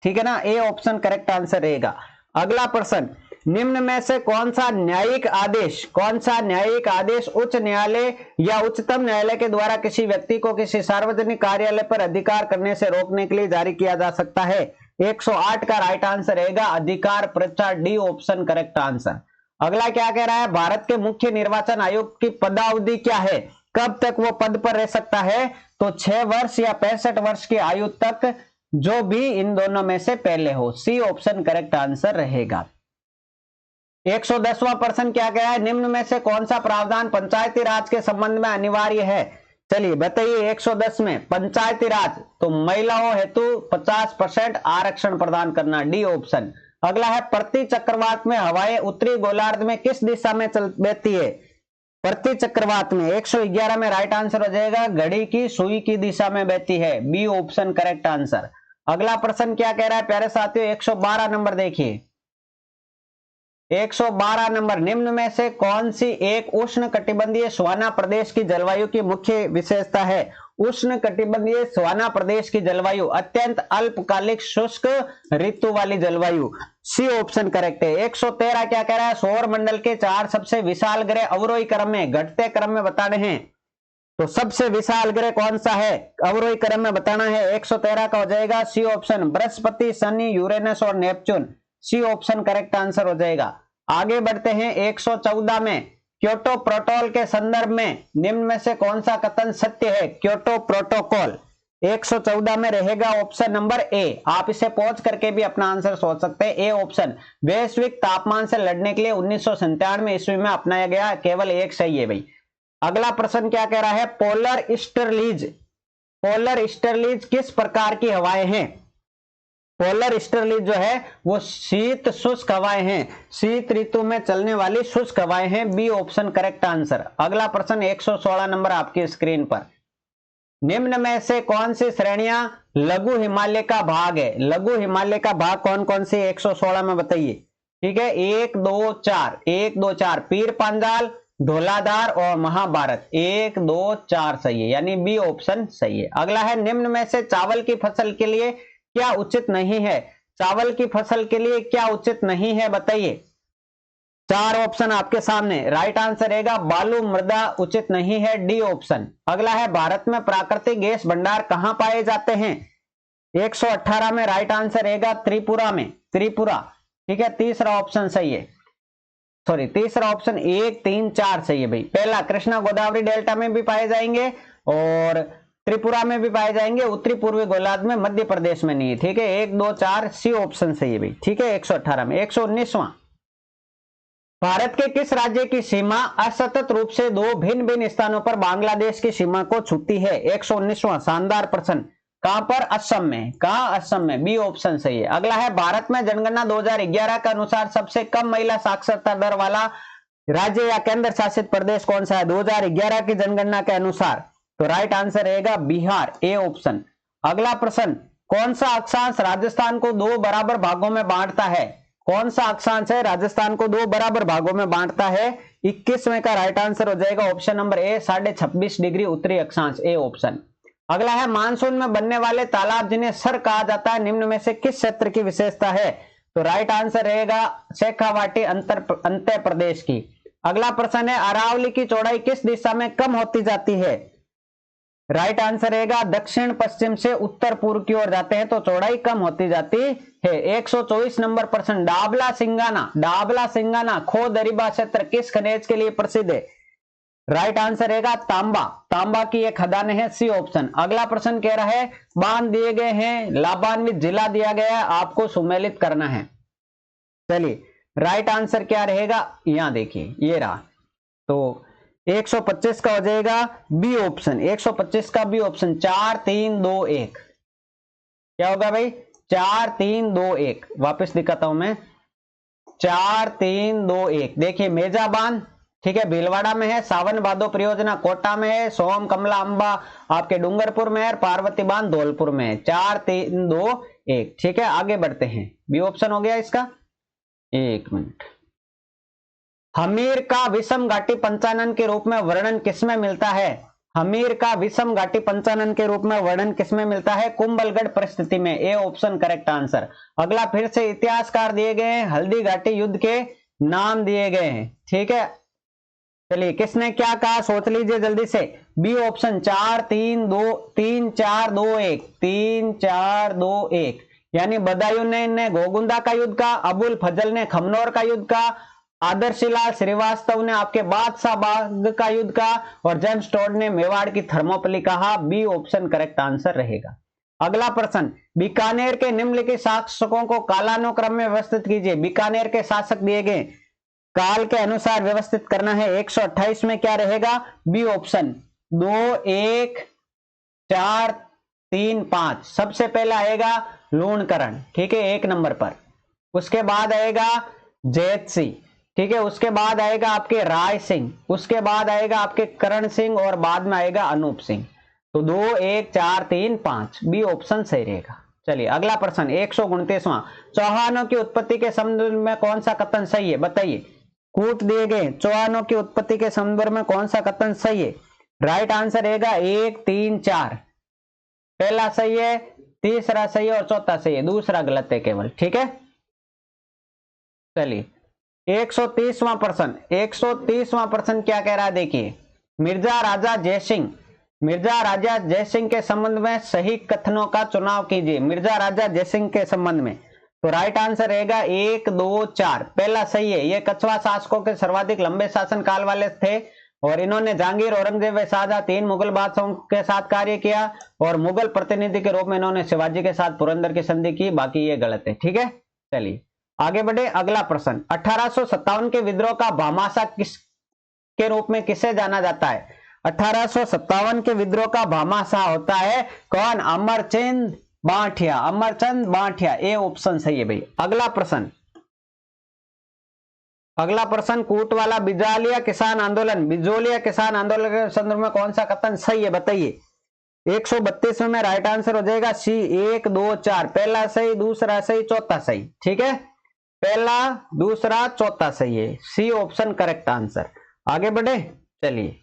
[SPEAKER 1] ठीक है ना, ए ऑप्शन करेक्ट आंसर रहेगा। अगला प्रश्न, निम्न में से कौन सा न्यायिक आदेश उच्च न्यायालय या उच्चतम न्यायालय के द्वारा किसी व्यक्ति को किसी सार्वजनिक कार्यालय पर अधिकार करने से रोकने के लिए जारी किया जा सकता है? 108 का राइट आंसर रहेगा अधिकार परीक्षा, डी ऑप्शन करेक्ट आंसर। अगला क्या कह रहा है, भारत के मुख्य निर्वाचन आयोग की पदावधि क्या है? कब तक वो पद पर रह सकता है? तो 6 वर्ष या 65 वर्ष की आयु तक, जो भी इन दोनों में से पहले हो, सी ऑप्शन करेक्ट आंसर रहेगा। 110वां प्रश्न क्या कह रहा है, निम्न में से कौन सा प्रावधान पंचायती राज के संबंध में अनिवार्य है? चलिए बताइए। 110 में पंचायती राज, तो महिलाओं हेतु 50% आरक्षण प्रदान करना, डी ऑप्शन। अगला है, प्रति चक्रवात में हवाएं उत्तरी गोलार्ध में किस दिशा में बहती है? प्रति चक्रवात में 111 में राइट आंसर हो जाएगा घड़ी की सुई की दिशा में बहती है, बी ऑप्शन करेक्ट आंसर। अगला प्रश्न क्या कह रहा है प्यारे साथियों, 112 नंबर देखिए। 112 नंबर, निम्न में से कौन सी एक उष्ण कटिबंधीय सवाना प्रदेश की जलवायु की मुख्य विशेषता है? उष्ण कटिबंधीय सवाना प्रदेश की जलवायु अत्यंत अल्पकालिक शुष्क ऋतु वाली जलवायु, सी ऑप्शन करेक्ट है। 113 क्या कह रहा है, सौर मंडल के 4 सबसे विशाल ग्रह अवरोही क्रम में घटते क्रम में बताने हैं, तो सबसे विशाल ग्रह कौन सा है? अवरोही क्रम में बताना है। 113 का हो जाएगा C option, Brihaspati, Shani, Uranus और Neptune, C option correct answer हो जाएगा। आगे बढ़ते हैं 114 में, क्योटो प्रोटोकॉल के संदर्भ में निम्न में से कौन सा कथन सत्य है? क्योटो प्रोटोकॉल 114 में रहेगा ऑप्शन नंबर ए। आप इसे पॉज करके भी अपना आंसर सोच सकते हैं, ए ऑप्शन। वैश्विक तापमान से लड़ने के लिए 1997 ईस्वी में अपनाया गया, केवल एक सही है भाई। अगला प्रश्न क्या कह रहा है, पोलर स्टरलीज किस प्रकार की हवाएं हैं? पोलर ईस्टर्ली जो है वो शीत शुष्क हवाएं हैं, शीत ऋतु में चलने वाली शुष्क हवाएं हैं। B option correct answer. अगला प्रश्न 116 नंबर आपकी स्क्रीन पर, निम्न में से कौन सी श्रेणियां लघु हिमालय का भाग है? लघु हिमालय का भाग कौन कौन सी 116 में बताइए। ठीक है, 1 2 4, 1 2 4 पीर पांजाल, धौलाधार और महाभारत। 1 2 4 सही है, यानी बी ऑप्शन सही है। अगला है, निम्न में से चावल की फसल के लिए क्या उचित नहीं है? चावल की फसल के लिए क्या उचित नहीं है बताइए। 4 ऑप्शन आपके सामने, राइट आंसर रहेगा बालू मृदा उचित नहीं है, डी ऑप्शन। अगला है, भारत में प्राकृतिक गैस भंडार कहां पाए जाते हैं? 118 में राइट आंसर रहेगा त्रिपुरा में, त्रिपुरा। ठीक है, तीसरा ऑप्शन सही है, सॉरी तीसरा ऑप्शन 1 3 4 सही है भाई। पहला, कृष्णा गोदावरी डेल्टा में भी पाए जाएंगे और त्रिपुरा में भी पाए जाएंगे, उत्तरी पूर्वी गोलार्ध में, मध्य प्रदेश में नहीं है। ठीक है, 1 2 4 सी ऑप्शन सही है भाई। ठीक है, 118 में। 119वां, भारत के किस राज्य की सीमा असतत रूप से दो भिन्न भिन्न स्थानों पर बांग्लादेश की सीमा को छूती है? 119वां शानदार प्रश्न, कहां पर? असम में। कहां? असम में, बी ऑप्शन सही है। अगला है, भारत में जनगणना 2011 के अनुसार सबसे कम महिला साक्षरता दर वाला राज्य या केंद्र शासित प्रदेश कौन सा है? 2011 की जनगणना के अनुसार, तो राइट आंसर रहेगा बिहार, ए ऑप्शन। अगला प्रश्न, कौन सा अक्षांश राजस्थान को दो बराबर भागों में बांटता है? कौन सा अक्षांश है राजस्थान को दो बराबर भागों में बांटता है? 21वें का राइट आंसर हो जाएगा ऑप्शन नंबर ए, 26.5 डिग्री उत्तरी अक्षांश, ए ऑप्शन। अगला है, मानसून में बनने वाले तालाब जिन्हें सर कहा जाता है, निम्न में से किस क्षेत्र की विशेषता है? तो राइट आंसर रहेगा शेखावाटी अंतर प्रदेश की। अगला प्रश्न है, अरावली की चौड़ाई किस दिशा में कम होती जाती है? राइट आंसर रहेगा दक्षिण पश्चिम से उत्तर पूर्व की ओर जाते हैं तो चौड़ाई कम होती जाती है। 124 नंबर प्रश्न, डाबला सिंगाना, डाबला सिंगाना खो दरिबा क्षेत्र किस खनिज के लिए प्रसिद्ध है? राइट आंसर रहेगा तांबा, तांबा की एक खदान है, सी ऑप्शन। अगला प्रश्न कह रहा है, बांध दिए गए हैं, लाभान्वित जिला दिया गया है, आपको सुमेलित करना है। चलिए, राइट आंसर क्या रहेगा? यहां देखिए, ये रहा, तो 125 का हो जाएगा बी ऑप्शन, 125 का बी ऑप्शन। 4 3 2 1 क्या होगा भाई? 4 3 2 1। वापस दिखाता हूं मैं, 4 3 2 1। देखिए, मेजा बांध, ठीक है, भीलवाड़ा में है, सावन भादो परियोजना कोटा में है, सोम कमला अंबा आपके डूंगरपुर में है, पार्वती बांध धौलपुर में है। 4 3 2 1। ठीक है, आगे बढ़ते हैं, बी ऑप्शन हो गया इसका। एक मिनट, हमीर का विषम घाटी पंचानन के रूप में वर्णन किसमें मिलता है? हमीर का विषम घाटी पंचानन के रूप में वर्णन किसमें मिलता है? कुंभलगढ़ परिस्थिति में, ए ऑप्शन करेक्ट आंसर। अगला, फिर से इतिहासकार दिए गए हैं, हल्दी घाटी युद्ध के नाम दिए गए हैं। ठीक है, चलिए, किसने क्या कहा सोच लीजिए जल्दी से। बी ऑप्शन, 4 3 2 3 4 2 1, 3 4 2 1, यानी बदायूं ने गोगुंदा का युद्ध का, अबुल फजल ने खमनौर का युद्ध का, आदर्शलाल श्रीवास्तव ने आपके बादशाह बाग का युद्ध का, और जेम्स टोड ने मेवाड़ की थर्मोपली कहा। बी ऑप्शन करेक्ट आंसर रहेगा। अगला प्रश्न, बीकानेर के निम्नलिखित शासकों को कालानुक्रम में व्यवस्थित कीजिए। बीकानेर के शासक दिए गए, काल के अनुसार व्यवस्थित करना है। 128 में क्या रहेगा? B option, 2 1 4 3 5। सबसे पहला आएगा लूणकरण, ठीक है, 1 नंबर पर। उसके बाद आएगा जैत सिंह, ठीक है, उसके बाद आएगा आपके राय सिंह, उसके बाद आएगा आपके करण सिंह, और बाद में आएगा अनूप सिंह। तो 2 1 4 3 5, बी ऑप्शन सही रहेगा। चलिए, अगला प्रश्न 129वां, चौहानों की उत्पत्ति के संदर्भ में कौन सा कथन सही है? बताइए, कूट दिए गए, चौहानों की उत्पत्ति के संदर्भ में कौन सा कथन सही है? राइट आंसर रहेगा 1 3 4। पहला सही है, तीसरा सही है और चौथा सही है, दूसरा गलत है केवल। ठीक है, चलिए 130वां प्रश्न, 130वां प्रश्न क्या कह रहा है? देखिए, मिर्जा राजा जयसिंह, मिर्जा राजा जयसिंह के संबंध में सही कथनों का चुनाव कीजिए। मिर्जा राजा जयसिंह के संबंध में, तो राइट आंसर रहेगा 1 2 4। पहला सही है, ये कछवा शासकों के सर्वाधिक लंबे शासन काल वाले थे, और इन्होंने जहांगीर, औरंगजेब व शाहजहां 3 मुगल बादशाहों के साथ कार्य किया, और मुगल प्रतिनिधि के रूप में इन्होंने शिवाजी के साथ पुरंदर की संधि की। बाकी ये गलत है। ठीक है, चलिए आगे बढ़े। अगला प्रश्न, 1857 के विद्रोह का भामाशाह किस के रूप में किसे जाना जाता है? 1857 के विद्रोह का भामाशाह होता है कौन? अमरचंद बांठिया, अमरचंद बांठिया, ए ऑप्शन सही है भाई। अगला प्रश्न, अगला प्रश्न, कूटवाला बिजोलिया किसान आंदोलन, बिजोलिया किसान आंदोलन के संदर्भ में कौन सा कथन सही है बताइए। 132 में राइट आंसर हो जाएगा सी, 1 2 4, पहला सही, दूसरा सही, चौथा सही। ठीक है, पहला दूसरा चौथा सही है, सी ऑप्शन करेक्ट आंसर। आगे बढ़े, चलिए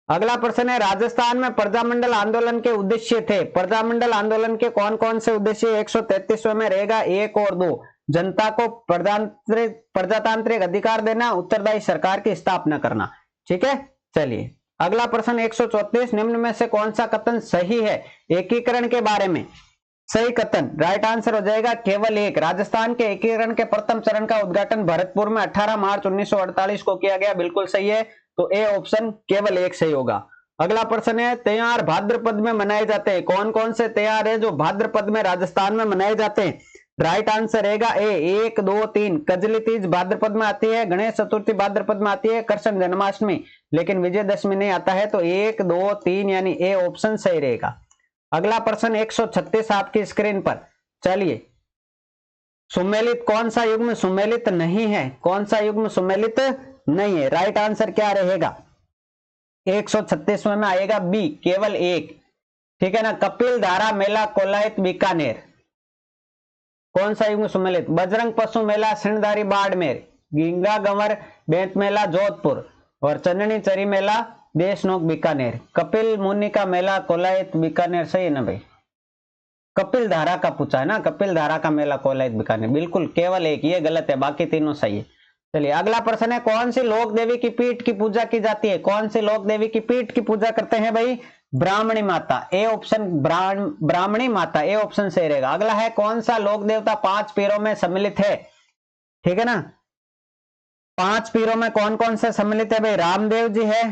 [SPEAKER 1] अगला प्रश्न है, राजस्थान में प्रजामंडल आंदोलन के उद्देश्य थे। प्रजामंडल आंदोलन के कौन कौन से उद्देश्य 133वें में रहेगा 1 और 2, जनता को प्रजातांत्रिक अधिकार देना, उत्तरदायी सरकार की स्थापना करना। ठीक है, चलिए अगला प्रश्न 134, निम्न में से कौन सा कथन सही है एकीकरण के बारे में। सही कथन, राइट आंसर हो जाएगा केवल एक। राजस्थान के एकीकरण के प्रथम चरण का उद्घाटन भरतपुर में 18 मार्च 1948 को किया गया, बिल्कुल सही है, तो ए ऑप्शन केवल एक सही होगा। अगला प्रश्न है, त्योहार भाद्रपद में मनाए जाते हैं। कौन कौन से त्योहार है जो भाद्रपद में राजस्थान में मनाए जाते हैं। राइट आंसर रहेगा ए, 1 2 3। कजली तीज भाद्रपद में आती है, गणेश चतुर्थी भाद्रपद में आती है, कृष्ण जन्माष्टमी, लेकिन विजयदशमी नहीं आता है, तो 1 2 3 यानी ए ऑप्शन सही रहेगा। अगला प्रश्न 136 आपकी स्क्रीन पर, चलिए सुमेलित कौन सा युग्म सुमेलित नहीं है, कौन सा युग्म सुमेलित नहीं है। राइट आंसर क्या रहेगा 136 में आएगा बी, केवल एक। ठीक है ना, कपिल धारा मेला कोलायत बीकानेर, कौन सा युग्म सुमेलित। बजरंग पशु मेला सिणधारी बाड़मेर, गिंगा गंवर बेंत मेला जोधपुर, और चंदनी चरी मेला देशनोक बीकानेर। कपिल मुनि का मेला कोलायत बीकानेर सही है ना भाई। कपिल धारा का पूछा है ना, कपिल धारा का मेला कोलायत बीकानेर, बिल्कुल केवल एक, ये गलत है, बाकी तीनों सही है। चलिए अगला प्रश्न है, कौन सी लोक देवी की पीठ की पूजा की जाती है। कौन सी लोक देवी की पीठ की पूजा करते हैं भाई, ब्राह्मणी माता, ए ऑप्शन ब्राह्मणी माता, ए ऑप्शन सही रहेगा। अगला है, कौन सा लोक देवता 5 पीरों में सम्मिलित है। ठीक है ना, 5 पीरों में कौन कौन से सम्मिलित है भाई, रामदेव जी है,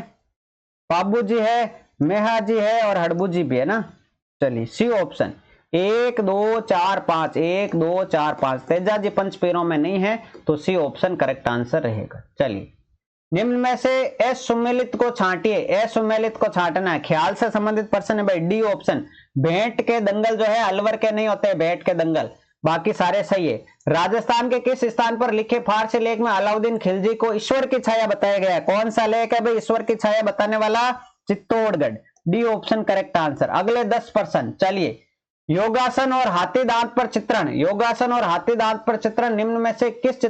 [SPEAKER 1] बाबू जी है, मेहा जी है, और हड़बू जी भी है ना। चलिए सी ऑप्शन 1 2 4 5, 1 2 4 5, तेजा जी 5 पीरों में नहीं है, तो सी ऑप्शन करेक्ट आंसर रहेगा। चलिए निम्न में से असुमेलित को छांटिए। असुमेलित को छांटना है, ख्याल से संबंधित प्रश्न है भाई, डी ऑप्शन। भेंट के दंगल जो है अलवर के नहीं होते, भेंट के दंगल, बाकी सारे सही है। राजस्थान के किस स्थान पर लिखे फारसी लेख में अलाउद्दीन खिलजी को ईश्वर की छाया बताया गया है। कौन सा लेख है भाई ईश्वर की छाया बताने वाला, Chittorgarh, D option correct answer. अगले 10 प्रश्न, चलिए योगासन और हाथी दांत पर चित्रण। योगासन और हाथी दांत पर चित्रण निम्न में से किस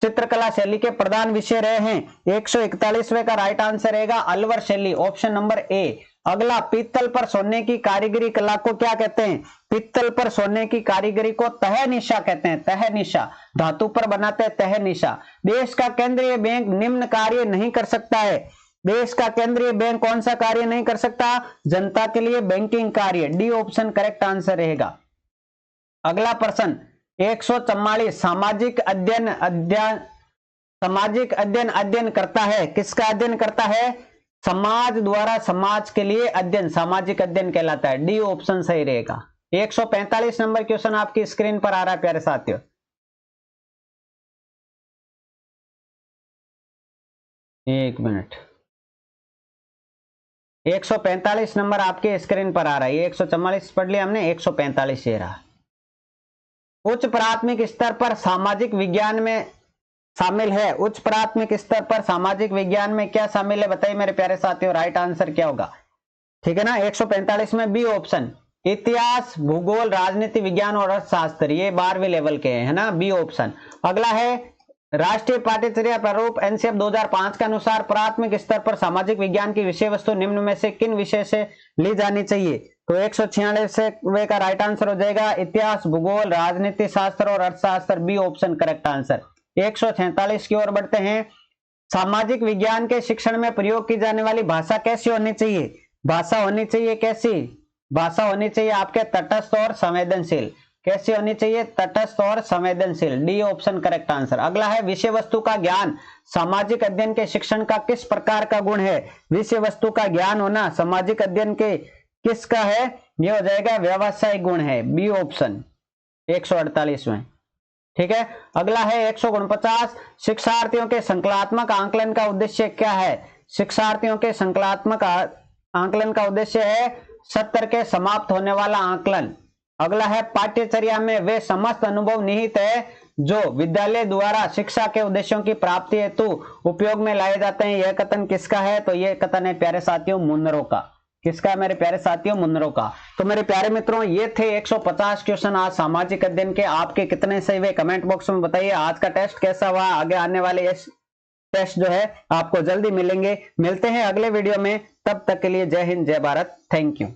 [SPEAKER 1] चित्रकला शैली के प्रधान विषय रहे हैं। 141वें का राइट आंसर रहेगा अलवर शैली, ऑप्शन नंबर ए। अगला, पीतल पर सोने की कारीगरी कला को क्या कहते हैं। पीतल पर सोने की कारीगरी को तहनिशा कहते हैं, तहनिशा। धातु पर बनाते हैं तहनिशा। देश का केंद्रीय बैंक निम्न कार्य नहीं कर सकता है। देश का केंद्रीय बैंक कौन सा कार्य नहीं कर सकता, जनता के लिए बैंकिंग कार्य, डी ऑप्शन करेक्ट आंसर रहेगा। अगला प्रश्न 144, सामाजिक अध्ययन करता है। किसका अध्ययन करता है, समाज द्वारा समाज के लिए अध्ययन, सामाजिक अध्ययन कहलाता है, डी ऑप्शन सही रहेगा। 145 नंबर क्वेश्चन आपकी स्क्रीन पर आ रहा है प्यारे साथियों। एक मिनट, 145 नंबर आपके स्क्रीन पर आ रहा है। 144 पढ़ लिया हमने, 145 ये रहा। उच्च प्राथमिक स्तर पर सामाजिक विज्ञान में शामिल है। उच्च प्राथमिक स्तर पर सामाजिक विज्ञान में क्या शामिल है बताइए मेरे प्यारे साथियों, राइट आंसर क्या होगा। ठीक है ना, 145 में बी ऑप्शन, इतिहास, भूगोल, राजनीति विज्ञान और अर्थशास्त्र, ये 12वीं लेवल के हैं, है ना, बी ऑप्शन। अगला है, राष्ट्रीय पाठ्यचर्या प्रारूप एनसीएफ 2005 के अनुसार प्राथमिक स्तर पर सामाजिक विज्ञान की विषय वस्तु निम्न में से किन विषय से ली जानी चाहिए। तो 146 का राइट आंसर हो जाएगा इतिहास, भूगोल, राजनीति शास्त्र और अर्थशास्त्र, बी ऑप्शन करेक्ट आंसर। 146 की ओर बढ़ते हैं। सामाजिक विज्ञान के शिक्षण में प्रयोग की जाने वाली भाषा कैसी होनी चाहिए। भाषा होनी चाहिए कैसी, भाषा होनी चाहिए आपके तटस्थ और संवेदनशील। कैसी होनी चाहिए, तटस्थ और संवेदनशील, डी ऑप्शन करेक्ट आंसर। अगला है, विषय वस्तु का ज्ञान सामाजिक अध्ययन के शिक्षण का किस प्रकार का गुण है। विषय वस्तु का ज्ञान होना सामाजिक अध्ययन के किसका है, ये हो जाएगा व्यवसायिक गुण है, बी ऑप्शन 148 में। ठीक है, अगला है 149, शिक्षार्थियों के संकलात्मक आंकलन का उद्देश्य क्या है। शिक्षार्थियों के संकलात्मक आंकलन का उद्देश्य है 70 के समाप्त होने वाला आकलन। अगला है पाठ्यचर्या में वे समस्त अनुभव निहित है जो विद्यालय द्वारा शिक्षा के उद्देश्यों की प्राप्ति हेतु उपयोग में लाए जाते हैं। यह कथन किसका है? तो यह कथन है प्यारे साथियों मुनरो का। किसका है मेरे प्यारे साथियों? मुनरो का। तो मेरे प्यारे मित्रों ये थे 150 क्वेश्चन आज सामाजिक अध्ययन के। आपके कितने सही हुए कमेंट बॉक्स में बताइए। आज का टेस्ट कैसा हुआ? आगे आने वाले टेस्ट जो है आपको जल्दी मिलेंगे। मिलते हैं अगले वीडियो में, तब तक के लिए जय हिंद जय भारत। Thank you.